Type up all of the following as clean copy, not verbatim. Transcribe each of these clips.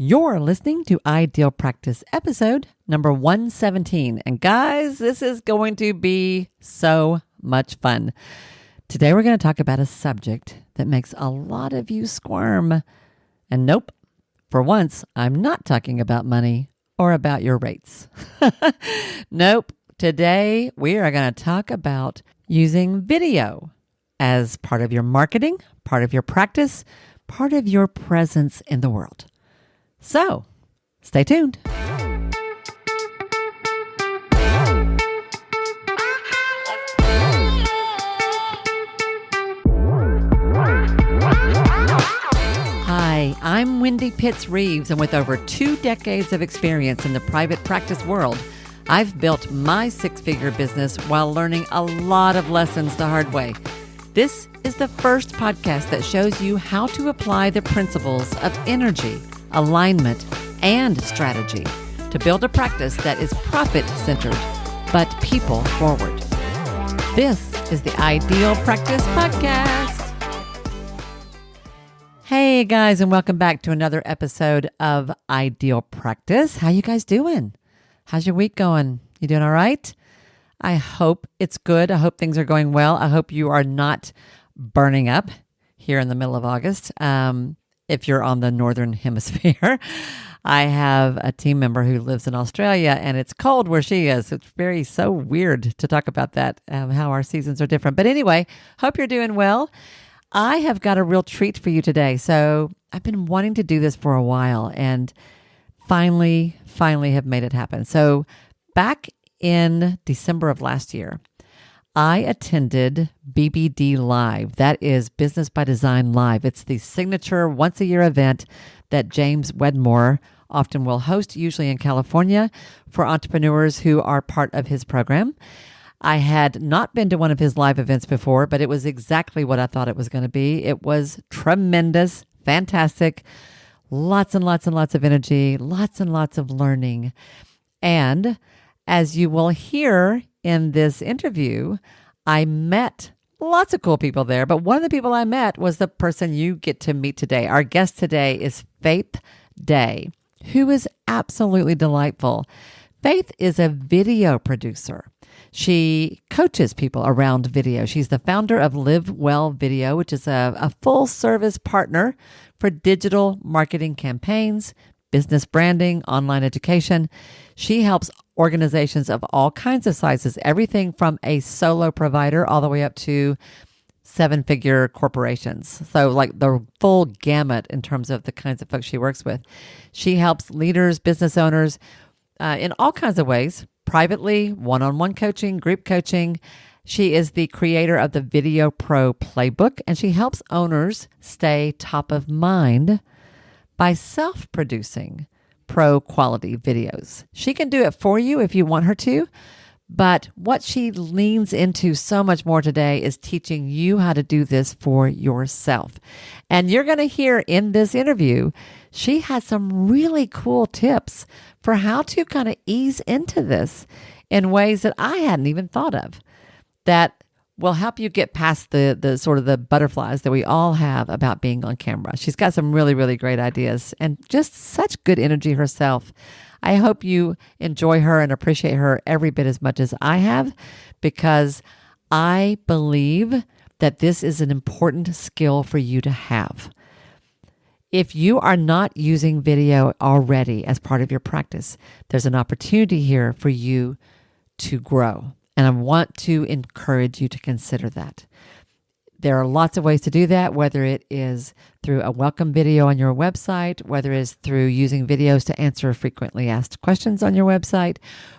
You're listening to Ideal Practice episode number 117. And guys, this is going to be so much fun. Today we're going to talk about a subject that makes a lot of you squirm. And nope, for once, I'm not talking about money or about your rates. Nope, today we are going to talk about using video as part of your marketing, part of your practice, part of your presence in the world. So, stay tuned. Hi, I'm Wendy Pitts-Reeves, and with over 2 decades of experience in the private practice world, I've built my 6-figure business while learning a lot of lessons the hard way. This is the first podcast that shows you how to apply the principles of energy, alignment, and strategy to build a practice that is profit-centered, but people-forward. This is the Ideal Practice Podcast. Hey guys, and welcome back to another episode of Ideal Practice. How you guys doing? How's your week going? You doing all right? I hope it's good. I hope things are going well. I hope you are not burning up here in the middle of August. If you're on the Northern Hemisphere. I have a team member who lives in Australia and it's cold where she is. It's so weird to talk about that, how our seasons are different. But anyway, hope you're doing well. I have got a real treat for you today. So I've been wanting to do this for a while and finally have made it happen. So back in December of last year, I attended BBD Live. That is Business by Design Live. It's the signature once-a-year event that James Wedmore often will host, usually in California, for entrepreneurs who are part of his program. I had not been to one of his live events before, but it was exactly what I thought it was going to be. It was tremendous, fantastic, lots and lots and lots of energy, lots and lots of learning. And as you will hear in this interview, I met lots of cool people there, but one of the people I met was the person you get to meet today. Our guest today is Faith Day, who is absolutely delightful. Faith is a video producer. She coaches people around video. She's the founder of Live Well Video, which is a full-service partner for digital marketing campaigns, business branding, online education. She helps organizations of all kinds of sizes, everything from a solo provider all the way up to 7-figure corporations. So like the full gamut in terms of the kinds of folks she works with. She helps leaders, business owners in all kinds of ways, privately, one-on-one coaching, group coaching. She is the creator of the Video Pro Playbook, and she helps owners stay top of mind by self-producing pro quality videos. She can do it for you if you want her to, but what she leans into so much more today is teaching you how to do this for yourself. And you're going to hear in this interview, she has some really cool tips for how to kind of ease into this in ways that I hadn't even thought of, that will help you get past the sort of the butterflies that we all have about being on camera. She's got some really, really great ideas and just such good energy herself. I hope you enjoy her and appreciate her every bit as much as I have, because I believe that this is an important skill for you to have. If you are not using video already as part of your practice, there's an opportunity here for you to grow. And I want to encourage you to consider that. There are lots of ways to do that, whether it is through a welcome video on your website, whether it is through using videos to answer frequently asked questions on your website,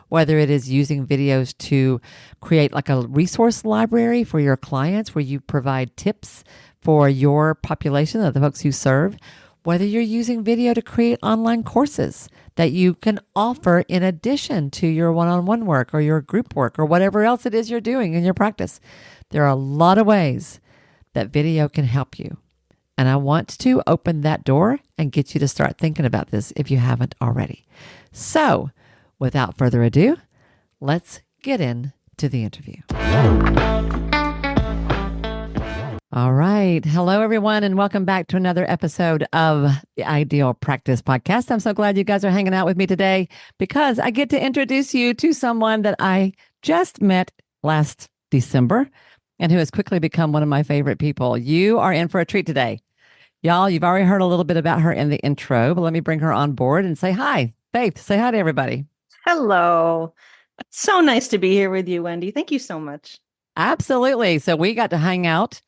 whether it is using videos to create like a resource library for your clients where you provide tips for your population of the folks you serve, whether you're using video to create online courses that you can offer in addition to your one-on-one work or your group work or whatever else it is you're doing in your practice. There are a lot of ways that video can help you. And I want to open that door and get you to start thinking about this if you haven't already. So, without further ado, let's get into the interview. All right. Hello, everyone, and welcome back to another episode of the Ideal Practice Podcast. I'm so glad you guys are hanging out with me today because I get to introduce you to someone that I just met last December and who has quickly become one of my favorite people. You are in for a treat today. Y'all, you've already heard a little bit about her in the intro, but let me bring her on board and say hi. Faith, say hi to everybody. Hello. So nice to be here with you, Wendy. Thank you so much. Absolutely. So we got to hang out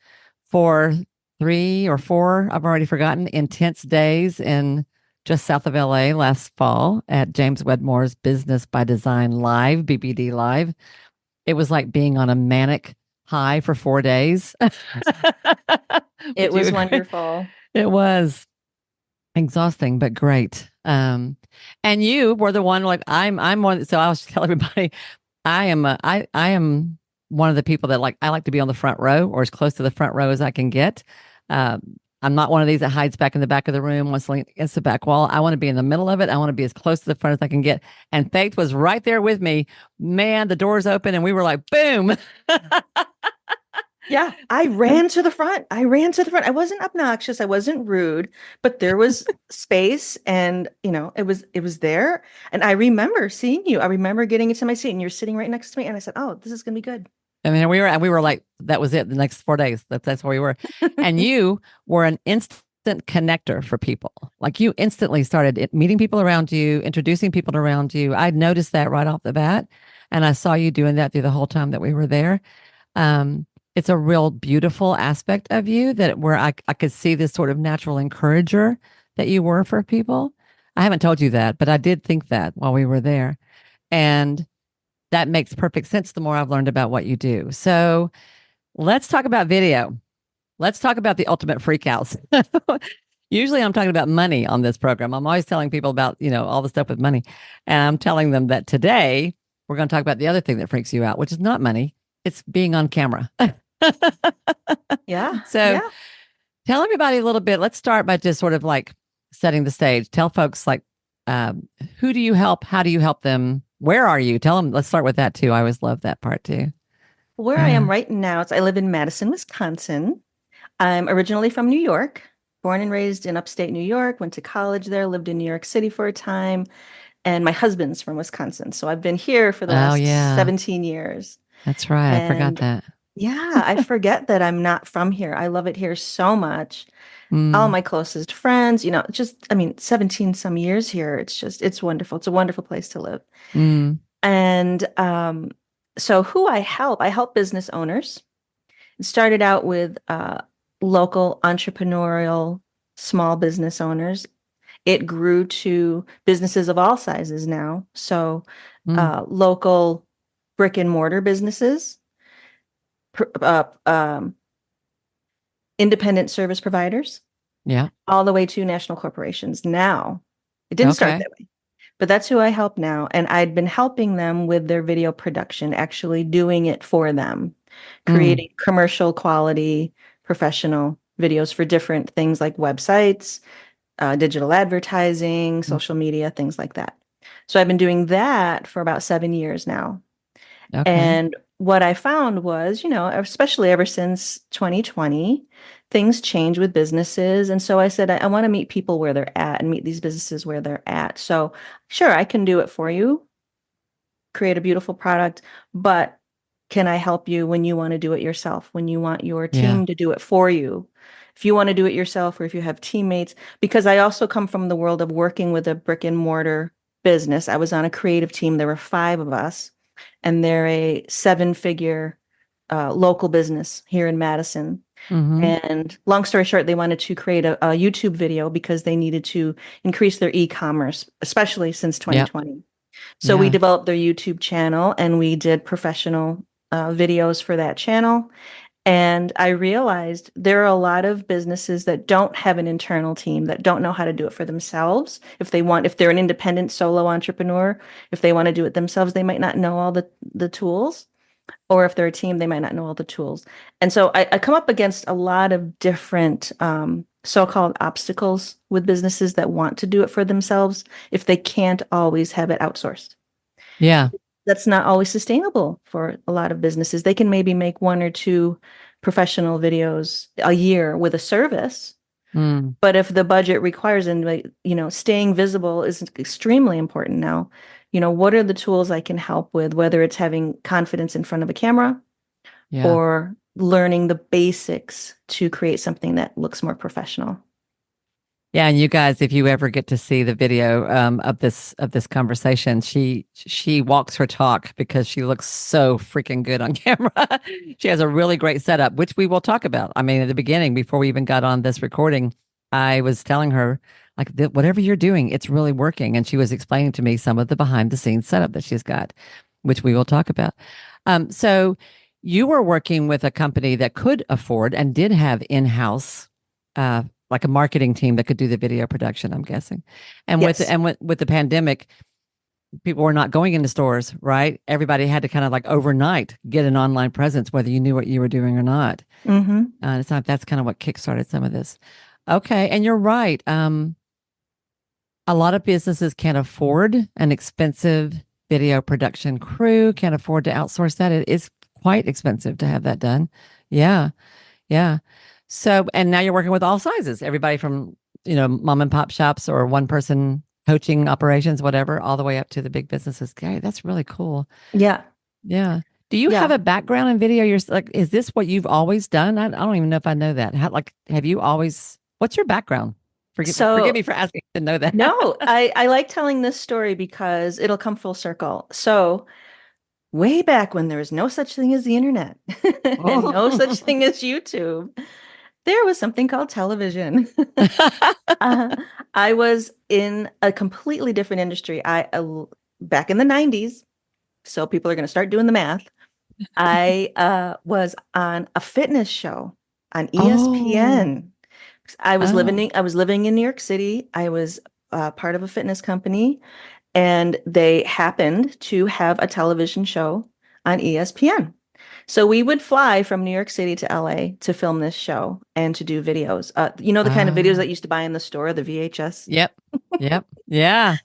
for 3 or 4, I've already forgotten, intense days in just south of LA last fall at James Wedmore's Business by Design Live, BBD Live. It was like being on a manic high for 4 days. It Would you was agree? wonderful. It was exhausting, but great. And you were the one like I'm one. So I'll just tell everybody I am one of the people that I like to be on the front row or as close to the front row as I can get. I'm not one of these that hides back in the back of the room, wants to lean against the back wall. I want to be in the middle of it. I want to be as close to the front as I can get. And Faith was right there with me. Man, the doors open and we were like, boom. Yeah, I ran to the front. I ran to the front. I wasn't obnoxious. I wasn't rude, but there was space and, it was there. And I remember seeing you. I remember getting into my seat and you're sitting right next to me. And I said, "Oh, this is going to be good." We were like, that was it. The next 4 days, that's where we were. And you were an instant connector for people. Like you instantly started meeting people around you, introducing people around you. I noticed that right off the bat, and I saw you doing that through the whole time that we were there. Um, it's a real beautiful aspect of you that where I could see this sort of natural encourager that you were for people. I haven't told you that, but I did think that while we were there. And that makes perfect sense the more I've learned about what you do. So let's talk about video. Let's talk about the ultimate freakouts. Usually I'm talking about money on this program. I'm always telling people about, all the stuff with money. And I'm telling them that today we're going to talk about the other thing that freaks you out, which is not money. It's being on camera. Yeah. So Yeah. tell everybody a little bit. Let's start by just sort of like setting the stage. Tell folks who do you help? How do you help them? Where are you? Tell them. Let's start with that too. I always love that part too. Where I am right now is I live in Madison, Wisconsin. I'm originally from New York, born and raised in upstate New York, went to college there, lived in New York City for a time, and my husband's from Wisconsin. So I've been here for the Oh last yeah, 17 years. that's right. I forgot And that. yeah, I forget that I'm not from here. I love it here so much. All Mm, my closest friends, I mean, 17 some years here. It's wonderful. It's a wonderful place to live. mm, And so who I help business owners. It started out with local entrepreneurial small business owners. It grew to businesses of all sizes now. So mm. local brick and mortar businesses, pr- uh, um, independent service providers, Yeah. all the way to national corporations. Now, it didn't start Okay. that way, but that's who I help now. And I'd been helping them with their video production, actually doing it for them, Mm, creating commercial quality, professional videos for different things like websites, digital advertising, mm. social media, things like that. So I've been doing that for about 7 years now. Okay. And what I found was, especially ever since 2020, things change with businesses. And so I said, I want to meet people where they're at and meet these businesses where they're at. So, sure, I can do it for you, create a beautiful product, but can I help you when you want to do it yourself, when you want your Yeah. team to do it for you? If you want to do it yourself or if you have teammates, because I also come from the world of working with a brick and mortar business. I was on a creative team. There were 5 of us, and they're a 7-figure local business here in Madison. Mm-hmm. And long story short, they wanted to create a YouTube video because they needed to increase their e-commerce, especially since Yeah. 2020. So we Yeah. developed their YouTube channel and we did professional videos for that channel. And I realized there are a lot of businesses that don't have an internal team, that don't know how to do it for themselves. If they're an independent solo entrepreneur, if they want to do it themselves, they might not know all the tools. Or if they're a team, they might not know all the tools. And so I come up against a lot of different so-called obstacles with businesses that want to do it for themselves if they can't always have it outsourced. Yeah. That's not always sustainable for a lot of businesses. They can maybe make one or two professional videos a year with a service. Mm, But if the budget requires, and like, staying visible is extremely important now. What are the tools I can help with, whether it's having confidence in front of a camera yeah. or learning the basics to create something that looks more professional. Yeah, and you guys, if you ever get to see the video of this conversation, she walks her talk because she looks so freaking good on camera. She has a really great setup, which we will talk about. I mean, at the beginning, before we even got on this recording, I was telling her like whatever you're doing, it's really working, and she was explaining to me some of the behind the scenes setup that she's got, which we will talk about. So you were working with a company that could afford and did have in-house uh, like a marketing team that could do the video production, I'm guessing. And Yes. with the pandemic, people were not going into stores, right? Everybody had to kind of like overnight get an online presence, whether you knew what you were doing or not. Mm-hmm. It's not that's kind of what kickstarted some of this. Okay, and you're right. A lot of businesses can't afford an expensive video production crew, can't afford to outsource that. It is quite expensive to have that done. Yeah. Yeah. So, and now you're working with all sizes, everybody from, mom and pop shops or one person coaching operations, whatever, all the way up to the big businesses. Okay, that's really cool. Yeah. Yeah. Do you have Yeah. a background in video? You're like, is this what you've always done? I don't even know if I know that. How, like, have you always, what's your background? Forgive So me for asking to know that. no, I like telling this story because it'll come full circle. So way back when there was no such thing as the internet and no such thing as YouTube, there was something called television. uh, I was in a completely different industry. Back in the 90s, so people are going to start doing the math. I was on a fitness show on Oh, ESPN. oh, I was living in New York City. I was part of a fitness company, and they happened to have a television show on ESPN. So we would fly from New York City to LA to film this show and to do videos. The kind of videos oh, that used to buy in the store, the VHS. yep, yep, yeah, yeah.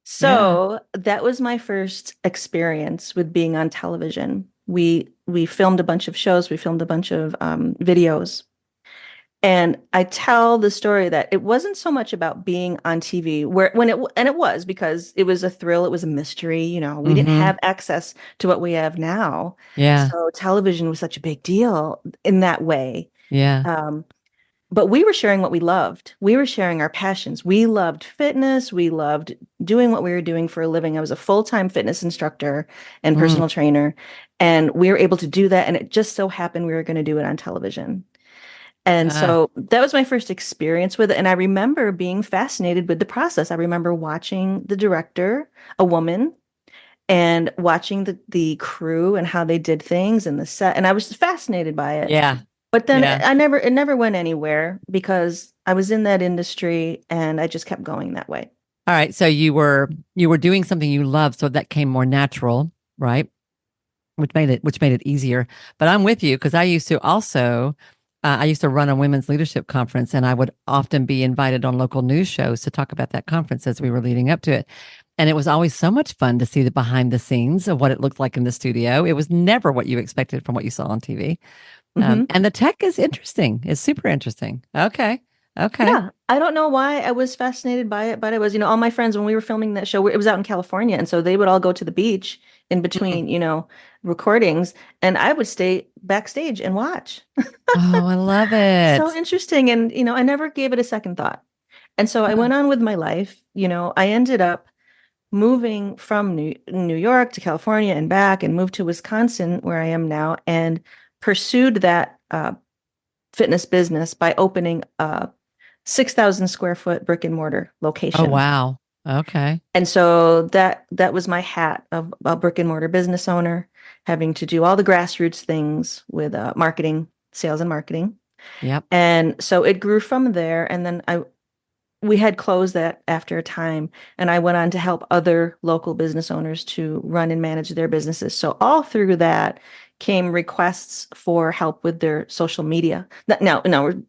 So that was my first experience with being on television. We filmed a bunch of shows, we filmed a bunch of videos, and I tell the story that it wasn't so much about being on TV, and it was because it was a thrill, it was a mystery. We didn't Mm-hmm. have access to what we have now, Yeah, so television was such a big deal in that way. yeah. Um, but we were sharing what we loved. We were sharing our passions. We loved fitness. We loved doing what we were doing for a living. I was a full-time fitness instructor and Mm, personal trainer, and we were able to do that. And it just so happened we were going to do it on television. And ah, so that was my first experience with it. And I remember being fascinated with the process. I remember watching the director, a woman, and watching the crew and how they did things and the set. And I was fascinated by it. yeah, But then yeah. it never went anywhere because I was in that industry and I just kept going that way. All right. So you were doing something you loved, so that came more natural, right? Which made it easier. But I'm with you because I used to also I used to run a women's leadership conference, and I would often be invited on local news shows to talk about that conference as we were leading up to it. And it was always so much fun to see the behind the scenes of what it looked like in the studio. It was never what you expected from what you saw on TV. Hmm. And the tech is interesting. It's super interesting. Okay. Okay. Yeah, I don't know why I was fascinated by it, but it was, all my friends when we were filming that show, it was out in California, and so they would all go to the beach in Mm. between, recordings, and I would stay backstage and watch. Oh, I love So it. interesting, and I never gave it a second thought. And so I Huh. went on with my life. I ended up moving from New York to California and back, and moved to Wisconsin, where I am now, and pursued that fitness business by opening a 6,000 square foot brick and mortar Oh, location. wow. Okay. And so that was my hat of a brick and mortar business owner, having to do all the grassroots things with marketing, sales and marketing. Yep. And so it grew from there. And then we had closed that after a time, and I went on to help other local business owners to run and manage their businesses. So all through that came requests for help with their social media. No,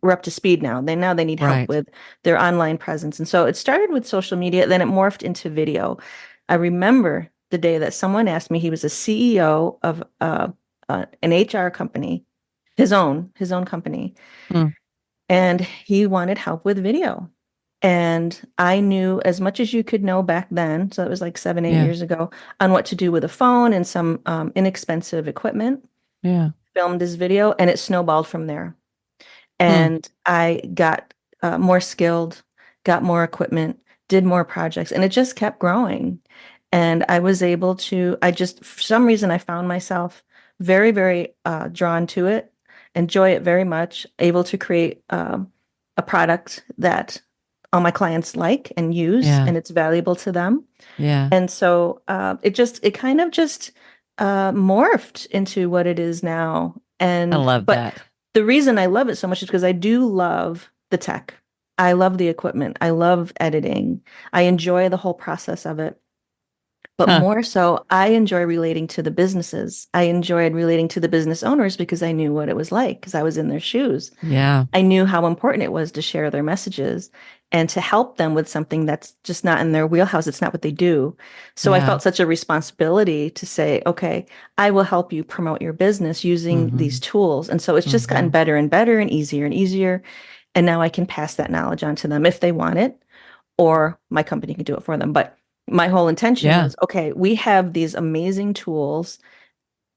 we're up to speed now. They need help Right. with their online presence. And so it started with social media, then it morphed into video. I remember the day that someone asked me, he was a CEO of an HR company, his own company. Mm. And he wanted help with video. And I knew as much as you could know back then, so it was like 7, 8 Yeah. years ago, on what to do with a phone and some inexpensive equipment, Yeah. filmed his video, and it snowballed from there. Mm. And I got more skilled, got more equipment, did more projects, and it just kept growing. And I was able to, I just, for some reason, I found myself very, very drawn to it, enjoy it very much, able to create a product that all my clients like and use, Yeah. and it's valuable to them. Yeah. And so it kind of just morphed into what it is now. I And, love but that. the reason I love it so much is because I do love the tech. I love the equipment. I love editing. I enjoy the whole process of it. But Huh. more so, I enjoy relating to the businesses. I enjoyed relating to the business owners because I knew what it was like because I was in their shoes. Yeah. I knew how important it was to share their messages and to help them with something that's just not in their wheelhouse. It's not what they do. So I Yeah. felt such a responsibility to say, okay, I will help you promote your business using Mm-hmm. these tools. And so it's just gotten Mm-hmm. better and better and easier and easier. And now I can pass that knowledge on to them if they want it, or my company can do it for them. But my whole intention Yeah. was, okay, we have these amazing tools,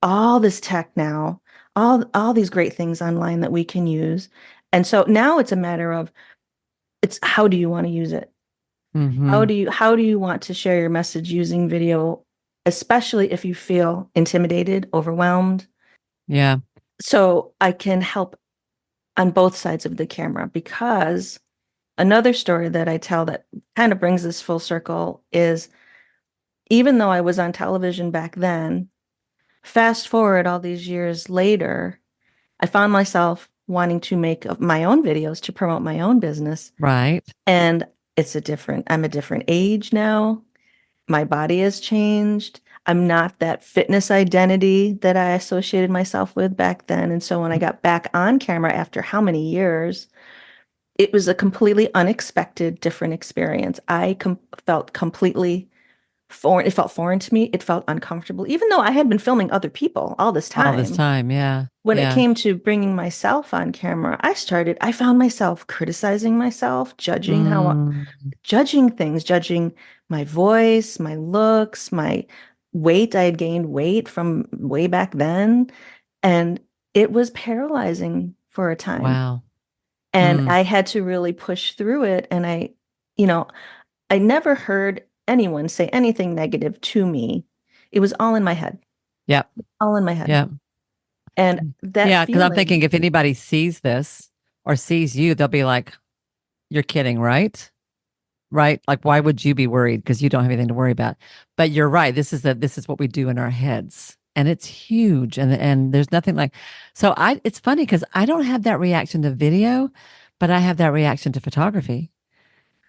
all this tech now, all these great things online that we can use. And so now it's a matter of, it's how do you want to use it? Mm-hmm. How do you want to share your message using video, especially if you feel intimidated, overwhelmed? Yeah. So I can help on both sides of the camera, because another story that I tell that kind of brings this full circle is, even though I was on television back then, fast forward all these years later, I found myself wanting to make my own videos to promote my own business. Right. And I'm a different age now. My body has changed. I'm not that fitness identity that I associated myself with back then. And so when I got back on camera after how many years, it was a completely unexpected, different experience. Felt completely foreign. It felt foreign to me. It felt uncomfortable, even though I had been filming other people all this All this time. time. Yeah. When it Yeah. came to bringing myself on camera, I found myself criticizing myself, Mm. judging things, judging my voice, my looks, my weight. I had gained weight from way back then. And it was paralyzing for a time. Wow. And Mm. I had to really push through it. And you know, I never heard anyone say anything negative to me. It was all in my head, Yep. all in my head. Yep. And that Yeah. Because I'm feeling, thinking if anybody sees this or sees you, they'll be like, "You're kidding, right?" Right? Like, why would you be worried? Because you don't have anything to worry about. But you're right. This is what we do in our heads. And it's huge. And there's nothing like, so it's funny because I don't have that reaction to video, but I have that reaction to photography.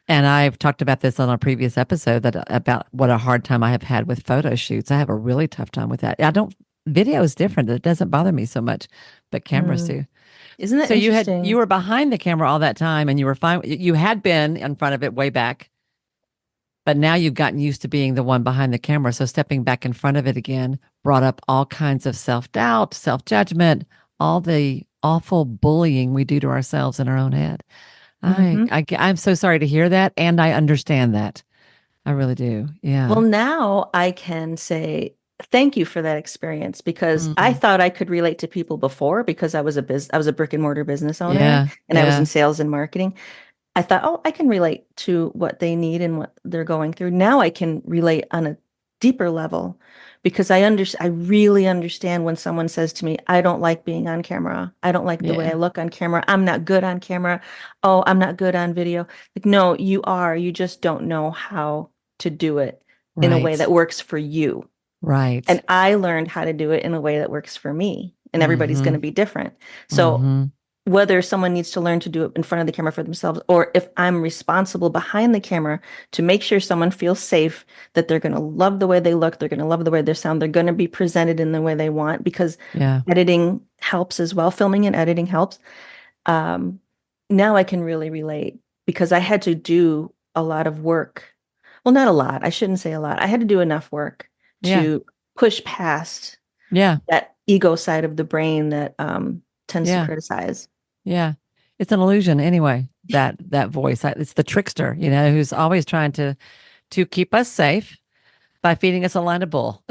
And I've talked about this on a previous episode that about what a hard time I have had with photo shoots. I have a really tough time with that. Video is different. It doesn't bother me so much, but cameras hmm, do. isn't that So you interesting? were behind the camera all that time and you were fine. You had been in front of it way back, but now you've gotten used to being the one behind the camera. So stepping back in front of it again brought up all kinds of self-doubt, self-judgment, all the awful bullying we do to ourselves in our own head. Hmm. I'm so sorry to hear that. And I understand that. I really do. Well, Yeah. now I can say thank you for that experience, because I Mm. thought I could relate to people before because I was a brick and mortar business owner Yeah. and I was in Yeah. sales and marketing. I thought, oh, I can relate to what they need and what they're going through. Now I can relate on a deeper level because I really understand when someone says to me, I don't like being on camera. I don't like the way I Yeah. look on camera. I'm not good on camera. Oh, I'm not good on video. Like, no, you are. You just don't know how to do it in a way Right. that works for you. Right. And I learned how to do it in a way that works for me. And everybody's going Mm-hmm. to be different. So Mm-hmm. whether someone needs to learn to do it in front of the camera for themselves, or if I'm responsible behind the camera to make sure someone feels safe, that they're going to love the way they look, they're going to love the way they sound, they're going to be presented in the way they want, because Yeah. editing helps as well. Filming and editing helps. Um, Now I can really relate because I had to do a lot of work. Well, not a lot. I shouldn't say a lot. I had to do enough work Yeah. to push past Yeah. that ego side of the brain that tends to Yeah. criticize. Yeah. It's an illusion anyway, that voice. It's the trickster, who's always trying to keep us safe by feeding us a line of bull,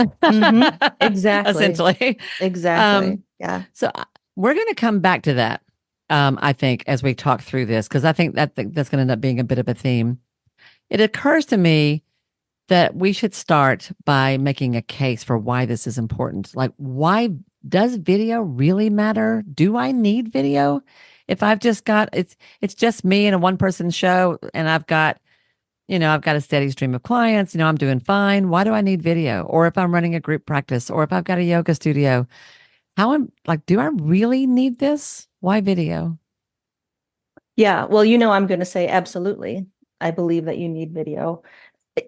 Exactly. essentially. Exactly. Um, Yeah. so we're going to come back to that, I think, as we talk through this, because I think that's going to end up being a bit of a theme. It occurs to me that we should start by making a case for why this is important. Like, why does video really matter? Do I need video? If I've just got it's just me and a one person show and I've got a steady stream of clients, I'm doing fine. Why do I need video? Or if I'm running a group practice or if I've got a yoga studio, do I really need this? Why video? Yeah. Well, I'm going to say absolutely. I believe that you need video,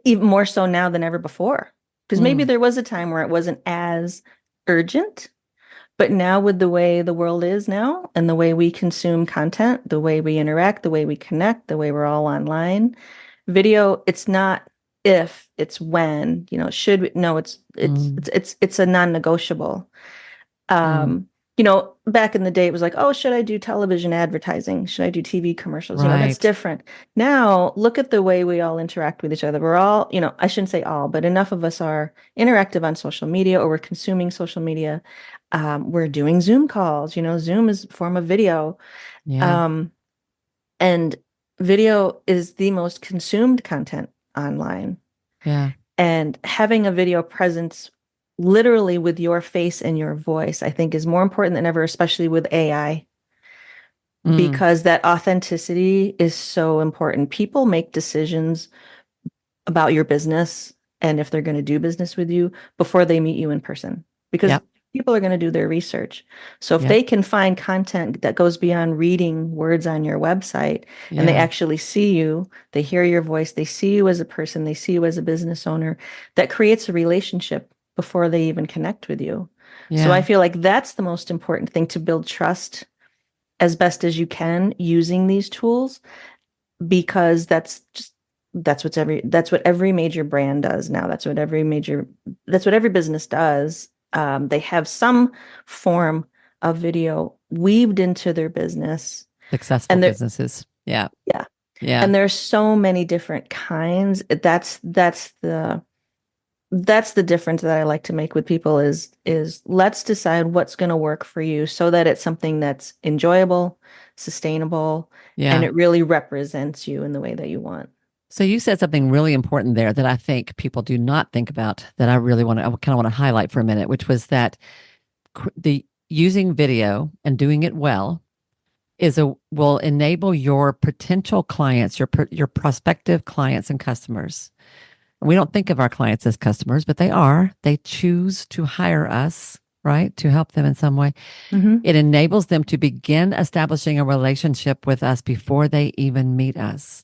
even more so now than ever before. Because maybe Mm, there was a time where it wasn't as urgent, but now with the way the world is now and the way we consume content, the way we interact, the way we connect, the way we're all online, video, it's not if, it's when, no, mm, it's a non-negotiable. mm, Back in the day, it was like, oh, should I do television advertising? Should I do TV commercials? That's right. different. Now, look at the way we all interact with each other. We're all, I shouldn't say all, but enough of us are interactive on social media or we're consuming social media. We're doing Zoom calls. Zoom is a form of video. Yeah. Um, and video is the most consumed content online. Yeah. And having a video presence literally with your face and your voice, I think is more important than ever, especially with AI, Mm, because that authenticity is so important. People make decisions about your business and if they're going to do business with you before they meet you in person, because yep. people are going to do their research. So if Yep. they can find content that goes beyond reading words on your website and they Yeah. actually see you, they hear your voice, they see you as a person, they see you as a business owner, that creates a relationship before they even connect with you. So I Yeah. feel like that's the most important thing, to build trust as best as you can using these tools, because that's what every major brand does now. That's what every business does. They have some form of video weaved into their business, Successful and there, businesses. Yeah. yeah, Yeah. and there's so many different kinds. That's the difference that I like to make with people, is let's decide what's going to work for you so that it's something that's enjoyable, sustainable, and Yeah. it really represents you in the way that you want. So you said something really important there that I think people do not think about that I kind of want to highlight for a minute, which was that the using video and doing it well will enable your potential clients, your prospective clients and customers. We don't think of our clients as customers, but they are. They choose to hire us, right, to help them in some way. Hmm. It enables them to begin establishing a relationship with us before they even meet us.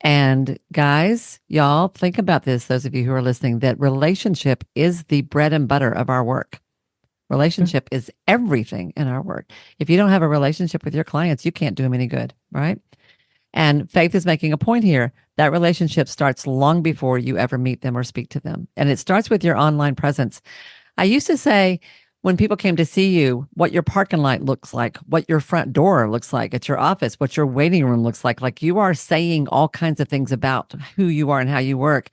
And guys, y'all, think about this, those of you who are listening, that relationship is the bread and butter of our work. Relationship is everything in our work. If you don't have a relationship with your clients, you can't do them any good, right? And Faith is making a point here. That relationship starts long before you ever meet them or speak to them. And it starts with your online presence. I used to say, when people came to see you, what your parking lot looks like, what your front door looks like at your office, what your waiting room looks like you are saying all kinds of things about who you are and how you work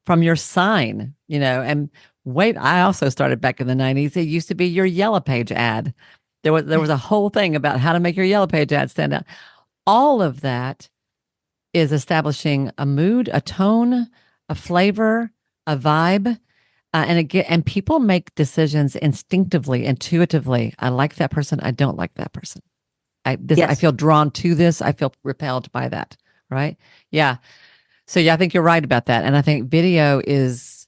from your sign, and wait, I also started back in the 90s. It used to be your Yellow Page ad. There was a whole thing about how to make your Yellow Page ad stand out. All of that is establishing a mood, a tone, a flavor, a vibe. And again, and people make decisions instinctively, intuitively. I like that person. I don't like that person. I Yes. feel drawn to this. I feel repelled by that. Right? Yeah. So yeah, I think you're right about that. And I think video is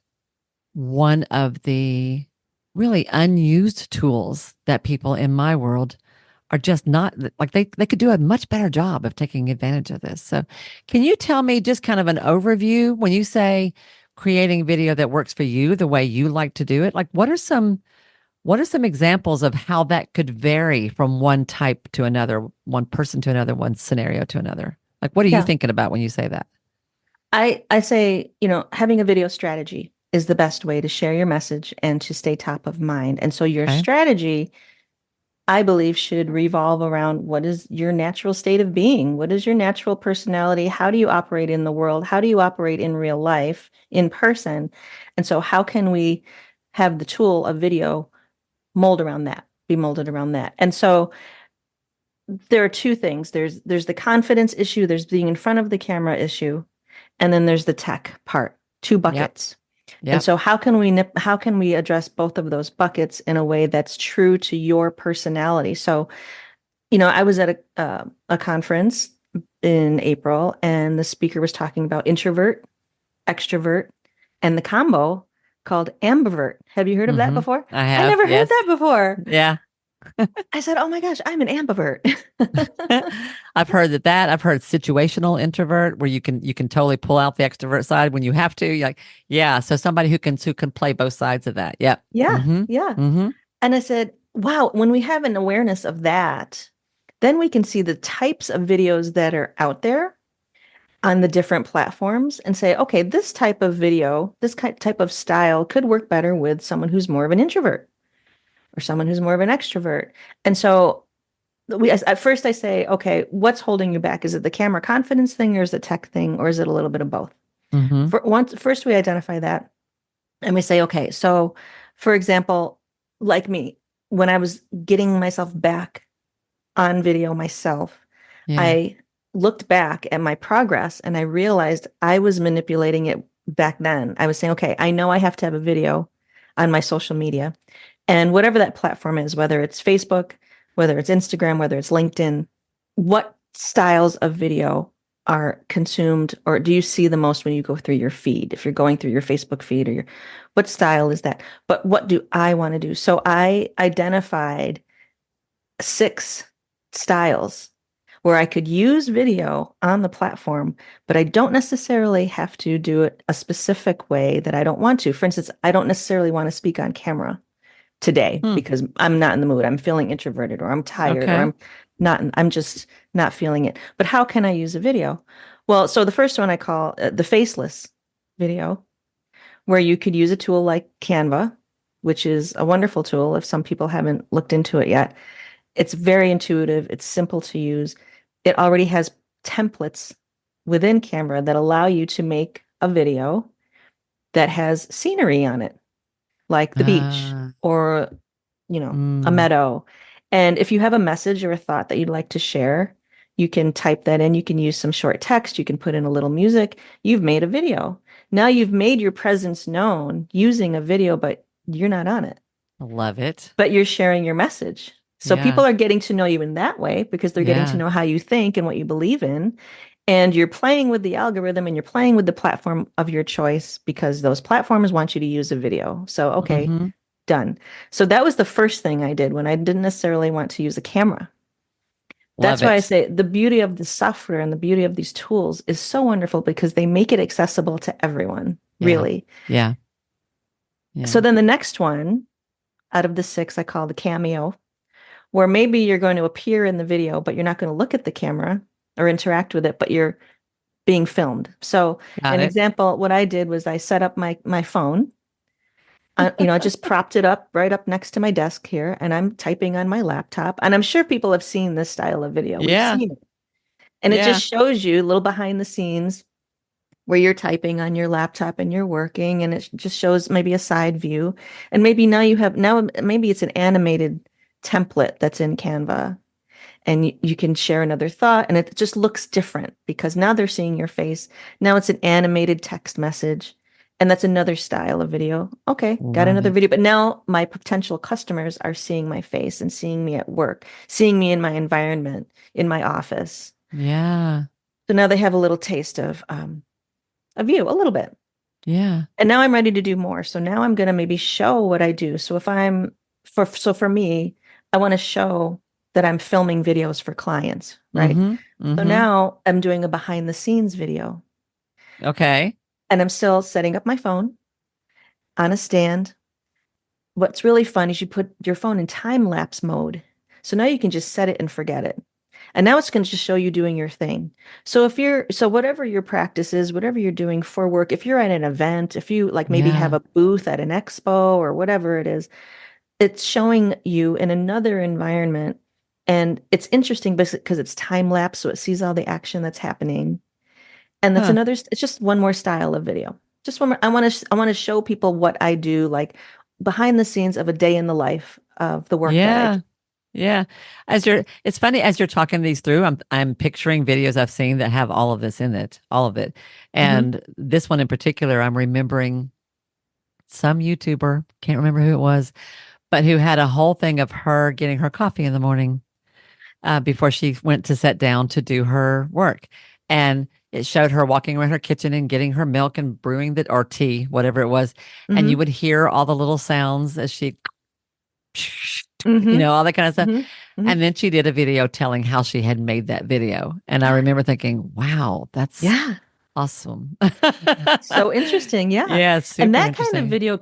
one of the really unused tools that people in my world are just not like they could do a much better job of taking advantage of this. So can you tell me just kind of an overview when you say creating video that works for you the way you like to do it? Like what are some examples of how that could vary from one type to another, one person to another, one scenario to another? Like what are you Yeah. thinking about when you say that? I say, having a video strategy is the best way to share your message and to stay top of mind. And so your Okay. strategy I believe should revolve around what is your natural state of being? What is your natural personality? How do you operate in the world? How do you operate in real life, in person? And so, how can we have the tool of video mold around that, be molded around that? And so, there are two things. There's the confidence issue, there's being in front of the camera issue, and then there's the tech part, two Yep. buckets. And Yep. so how can we address both of those buckets in a way that's true to your personality? So, I was at a conference in April, and the speaker was talking about introvert, extrovert, and the combo called ambivert. Have you heard of that Mm-hmm. before? I I have. never heard that Yes. before. Yeah. I said, "Oh my gosh, I'm an ambivert." I've heard that. I've heard situational introvert where you can totally pull out the extrovert side when you have to. You're like, yeah. So somebody who can play both sides of that. Yep. Yeah, Mm-hmm. yeah. Mm-hmm. And I said, wow, when we have an awareness of that, then we can see the types of videos that are out there on the different platforms and say, okay, this type of video, type of style could work better with someone who's more of an introvert or someone who's more of an extrovert. And so at first I say, okay, what's holding you back? Is it the camera confidence thing or is it tech thing or is it a little bit of both? Mm-hmm. First we identify that and we say, okay, so for example, like me, when I was getting myself back on video myself, Yeah. I looked back at my progress and I realized I was manipulating it back then. I was saying, okay, I know I have to have a video on my social media. And whatever that platform is, whether it's Facebook, whether it's Instagram, whether it's LinkedIn, what styles of video are consumed or do you see the most when you go through your feed? If you're going through your Facebook feed or what style is that? But what do I want to do? So I identified 6 styles where I could use video on the platform, but I don't necessarily have to do it a specific way that I don't want to. For instance, I don't necessarily want to speak on camera today Hmm. because I'm not in the mood. I'm feeling introverted or I'm tired or Okay. I'm just not feeling it. But how can I use a video? Well, so the first one I call the faceless video, where you could use a tool like Canva, which is a wonderful tool if some people haven't looked into it yet. It's very intuitive, it's simple to use. It already has templates within Canva that allow you to make a video that has scenery on it, like the beach Uh, or, a mm, meadow. And if you have a message or a thought that you'd like to share, you can type that in. You can use some short text. You can put in a little music. You've made a video. Now you've made your presence known using a video, but you're not on it, I love it. but you're sharing your message. So Yeah. people are getting to know you in that way because they're getting to Yeah. know how you think and what you believe in. And you're playing with the algorithm and you're playing with the platform of your choice because those platforms want you to use a video. So, okay, Mm-hmm. done. So that was the first thing I did when I didn't necessarily want to use a camera. Love That's why I it. say the beauty of the software and the beauty of these tools is so wonderful because they make it accessible to everyone, Yeah. really. Yeah. So Yeah. then the next one out of the 6 I call the cameo, where maybe you're going to appear in the video, but you're not going to look at the camera or interact with it, but you're being filmed. So Got an it. example, what I did was I set up my phone. I just propped it up right up next to my desk here, and I'm typing on my laptop. And I'm sure people have seen this style of video. We've Yeah. seen it. And it just Yeah. shows you a little behind the scenes where you're typing on your laptop and you're working, and it just shows maybe a side view. And maybe now maybe it's an animated template that's in Canva and you can share another thought and it just looks different because now they're seeing your face. Now it's an animated text message and that's another style of video. Okay, got Love another it. video, but now my potential customers are seeing my face and seeing me at work, seeing me in my environment, in my office. Yeah. So now they have a little taste of you, a little bit. Yeah. And now I'm ready to do more. So now I'm going to maybe show what I do. So if I'm for me, I want to show that I'm filming videos for clients, right? Mm-hmm. So Mm-hmm. now I'm doing a behind the scenes video Okay. and I'm still setting up my phone on a stand. What's really fun is you put your phone in time lapse mode. So now you can just set it and forget it. And now it's going to just show you doing your thing. So whatever your practice is, whatever you're doing for work, if you're at an event, if you like maybe have Yeah. a booth at an expo or whatever it is, it's showing you in another environment. And it's interesting because it's time lapse, so it sees all the action that's happening. And that's Huh. another, it's just one more style of video. Just one more, I want to show people what I do, like behind the scenes of a day in the life of the work that I do. Yeah. Yeah. It's funny as you're talking these through, I'm picturing videos I've seen that have all of this in it, all of it. Hmm. And this one in particular, I'm remembering some YouTuber, can't remember who it was, but who had a whole thing of her getting her coffee in the morning before she went to sit down to do her work. And it showed her walking around her kitchen and getting her milk and brewing the or tea, whatever it was. And you Hmm. would hear all the little sounds as she, Hmm. all that kind of stuff. hmm hmm And then she did a video telling how she had made that video. And I remember thinking, wow, that's Yeah. awesome. So interesting. Yeah. Yeah, it's And super that kind of interesting. video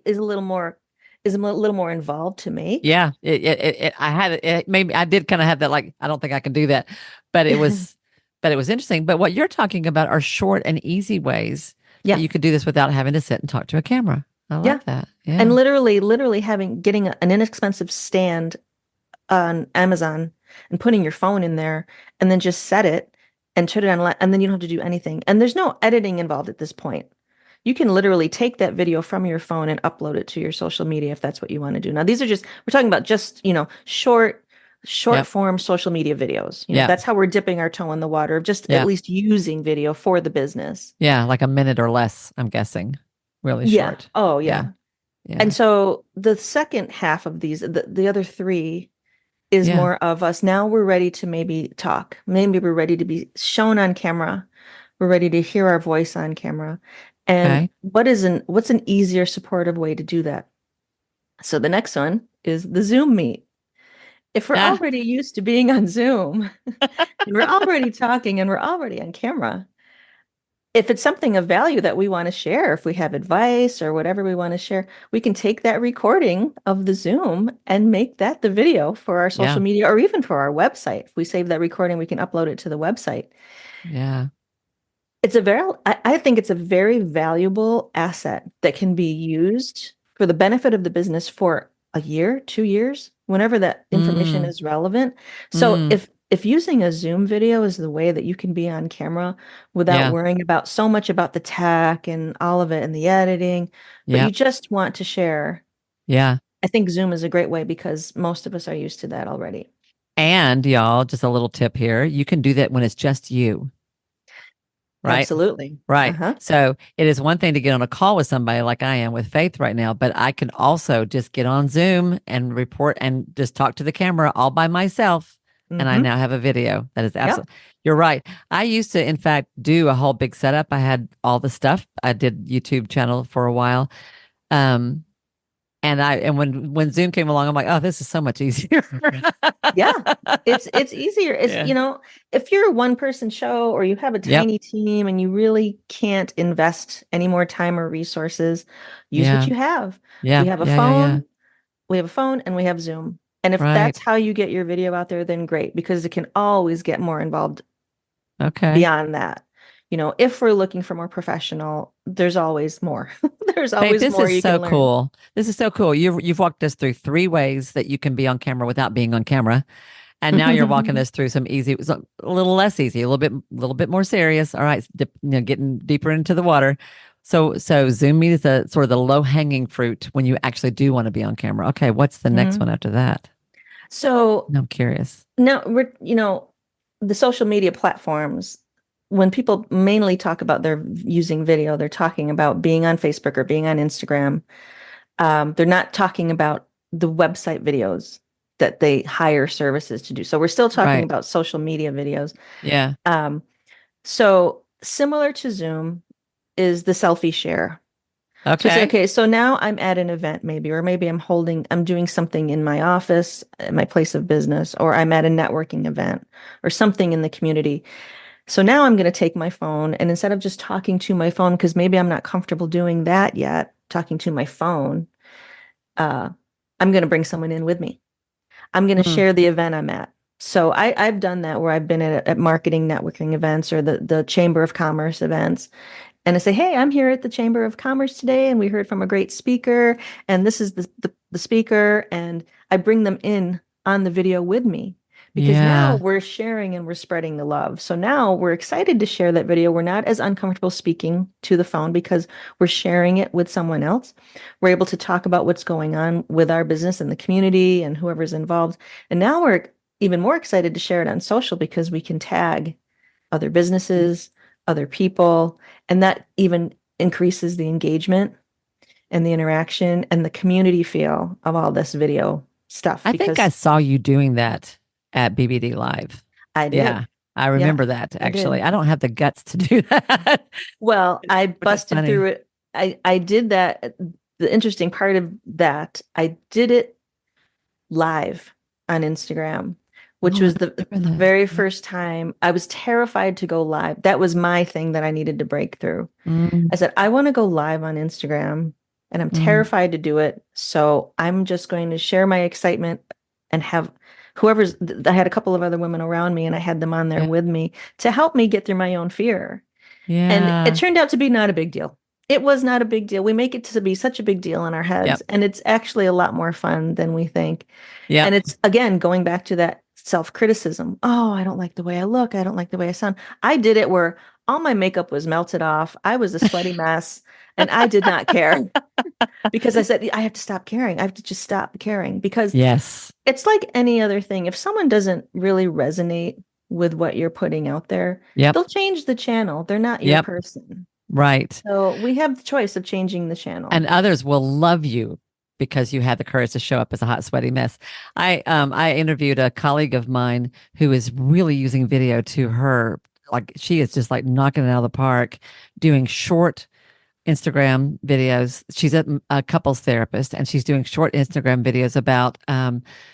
is a little more involved to make. Yeah, I had it maybe I did kind of have that like I don't think I can do that, but it was interesting. But what you're talking about are short and easy ways that Yeah. you could do this without having to sit and talk to a camera. I Yeah. love that. And Yeah. literally getting an inexpensive stand on Amazon and putting your phone in there and then just set it and turn it on and then you don't have to do anything. And there's no editing involved at this point. You can literally take that video from your phone and upload it to your social media if that's what you want to do. Now, these are just, we're talking about just, short Yep. form social media videos. Yep. That's how we're dipping our toe in the water of just at Yep. least using video for the business. Yeah, like a minute or less, I'm guessing. Really Yeah. short. Oh, Yeah. yeah. And Yeah. so the second half of these, the other three is Yeah. more of us. Now we're ready to maybe talk. Maybe we're ready to be shown on camera. We're ready to hear our voice on camera. And Okay. what's an easier supportive way to do that? So the next one is the Zoom meet. If we're Ah, already used to being on Zoom and we're already talking and we're already on camera, if it's something of value that we want to share, if we have advice or whatever we want to share, we can take that recording of the Zoom and make that the video for our social yeah. media or even for our website. If we save that recording, we can upload it to the website. Yeah. I think it's a very valuable asset that can be used for the benefit of the business for a year, 2 years, whenever that information Mm. is relevant. So Mm. if using a Zoom video is the way that you can be on camera without Yeah. worrying about so much about the tech and all of it and the editing, but you Yep. just want to share, Yeah. I think Zoom is a great way because most of us are used to that already. And y'all, just a little tip here. You can do that when it's just you, right? Absolutely. Right. Uh-huh. So it is one thing to get on a call with somebody like I am with Faith right now, but I can also just get on Zoom and report and just talk to the camera all by myself. And I Mm-hmm. now have a video. That is Yep. absolutely, you're right. I used to, in fact, do a whole big setup. I had all the stuff. I did YouTube channel for a while. Um, and when Zoom came along, I'm like, oh, this is so much easier. Yeah, it's easier. It's, Yeah. if you're a one person show or you have a Yep. tiny team and you really can't invest any more time or resources, use what Yeah. you have. We Yeah. have a Yeah. Yeah. Yeah. phone, we have a phone and we have Zoom. And if Right. that's how you get your video out there, then great, because it can always get more involved Okay. beyond that. If we're looking for more professional, there's always more. There's Faith, always this more is you so can learn. cool. This is so cool. You've walked us through three ways that you can be on camera without being on camera, and now you're walking us through some easy, a little less easy, little bit more serious. All right, getting deeper into the water. So Zoom Meet is a sort of the low hanging fruit when you actually do want to be on camera. Okay, what's the next one Mhm. after that? So I'm curious. now the social media platforms, when people mainly talk about their using video, they're talking about being on Facebook or being on Instagram. They're not talking about the website videos that they hire services to do. So we're still talking Right. about social media videos. Yeah. Um, so similar to Zoom is the selfie share. So say, Okay. okay, so now I'm at an event maybe, or maybe I'm doing something in my office, at my place of business, or I'm at a networking event or something in the community. So now I'm going to take my phone and instead of just talking to my phone, because maybe I'm not comfortable doing that yet, talking to my phone, uh, I'm going to bring someone in with me. I'm going to Hmm. share the event I'm at. So I've done that where I've been at marketing networking events or the Chamber of Commerce events. And I say, hey, I'm here at the Chamber of Commerce today, and we heard from a great speaker. And this is the speaker and I bring them in on the video with me because now Yeah. we're sharing and we're spreading the love. So now we're excited to share that video. We're not as uncomfortable speaking to the phone because we're sharing it with someone else. We're able to talk about what's going on with our business and the community and whoever's involved. And now we're even more excited to share it on social because we can tag other businesses, other people, and that even increases the engagement and the interaction and the community feel of all this video stuff I think I because saw you doing that at BBD Live. I did. Yeah. I Yeah, remember that I actually. did. I don't have the guts to do that, Well, I which is busted through funny. it. I did that. The interesting part of that, I did it live on Instagram, which Oh, was I the remember that. very Yeah. first time I was terrified to go live. That was my thing that I needed to break through. Mm, I said, I want to go live on Instagram and I'm mm, terrified to do it. So I'm just going to share my excitement and have I had a couple of other women around me and I had them on there yeah. with me to help me get through my own fear. And it Yeah. turned out to be not a big deal. It was not a big deal. We make it to be such a big deal in our heads, Yep. and it's actually a lot more fun than we think. And Yep. it's again going back to that self-criticism. Oh, I don't like the way I look. I don't like the way I sound. I did it where all my makeup was melted off. I was a sweaty mess, and I did not care because I said, I have to stop caring. I have to just stop caring because Yes. it's like any other thing. If someone doesn't really resonate with what you're putting out there, Yep. they'll change the channel. They're not your Yep. person. Right. So we have the choice of changing the channel. And others will love you because you had the courage to show up as a hot, sweaty mess. I interviewed a colleague of mine who is really using video to her, like she is just like knocking it out of the park, doing short Instagram videos. She's a couples therapist and she's doing short Instagram videos about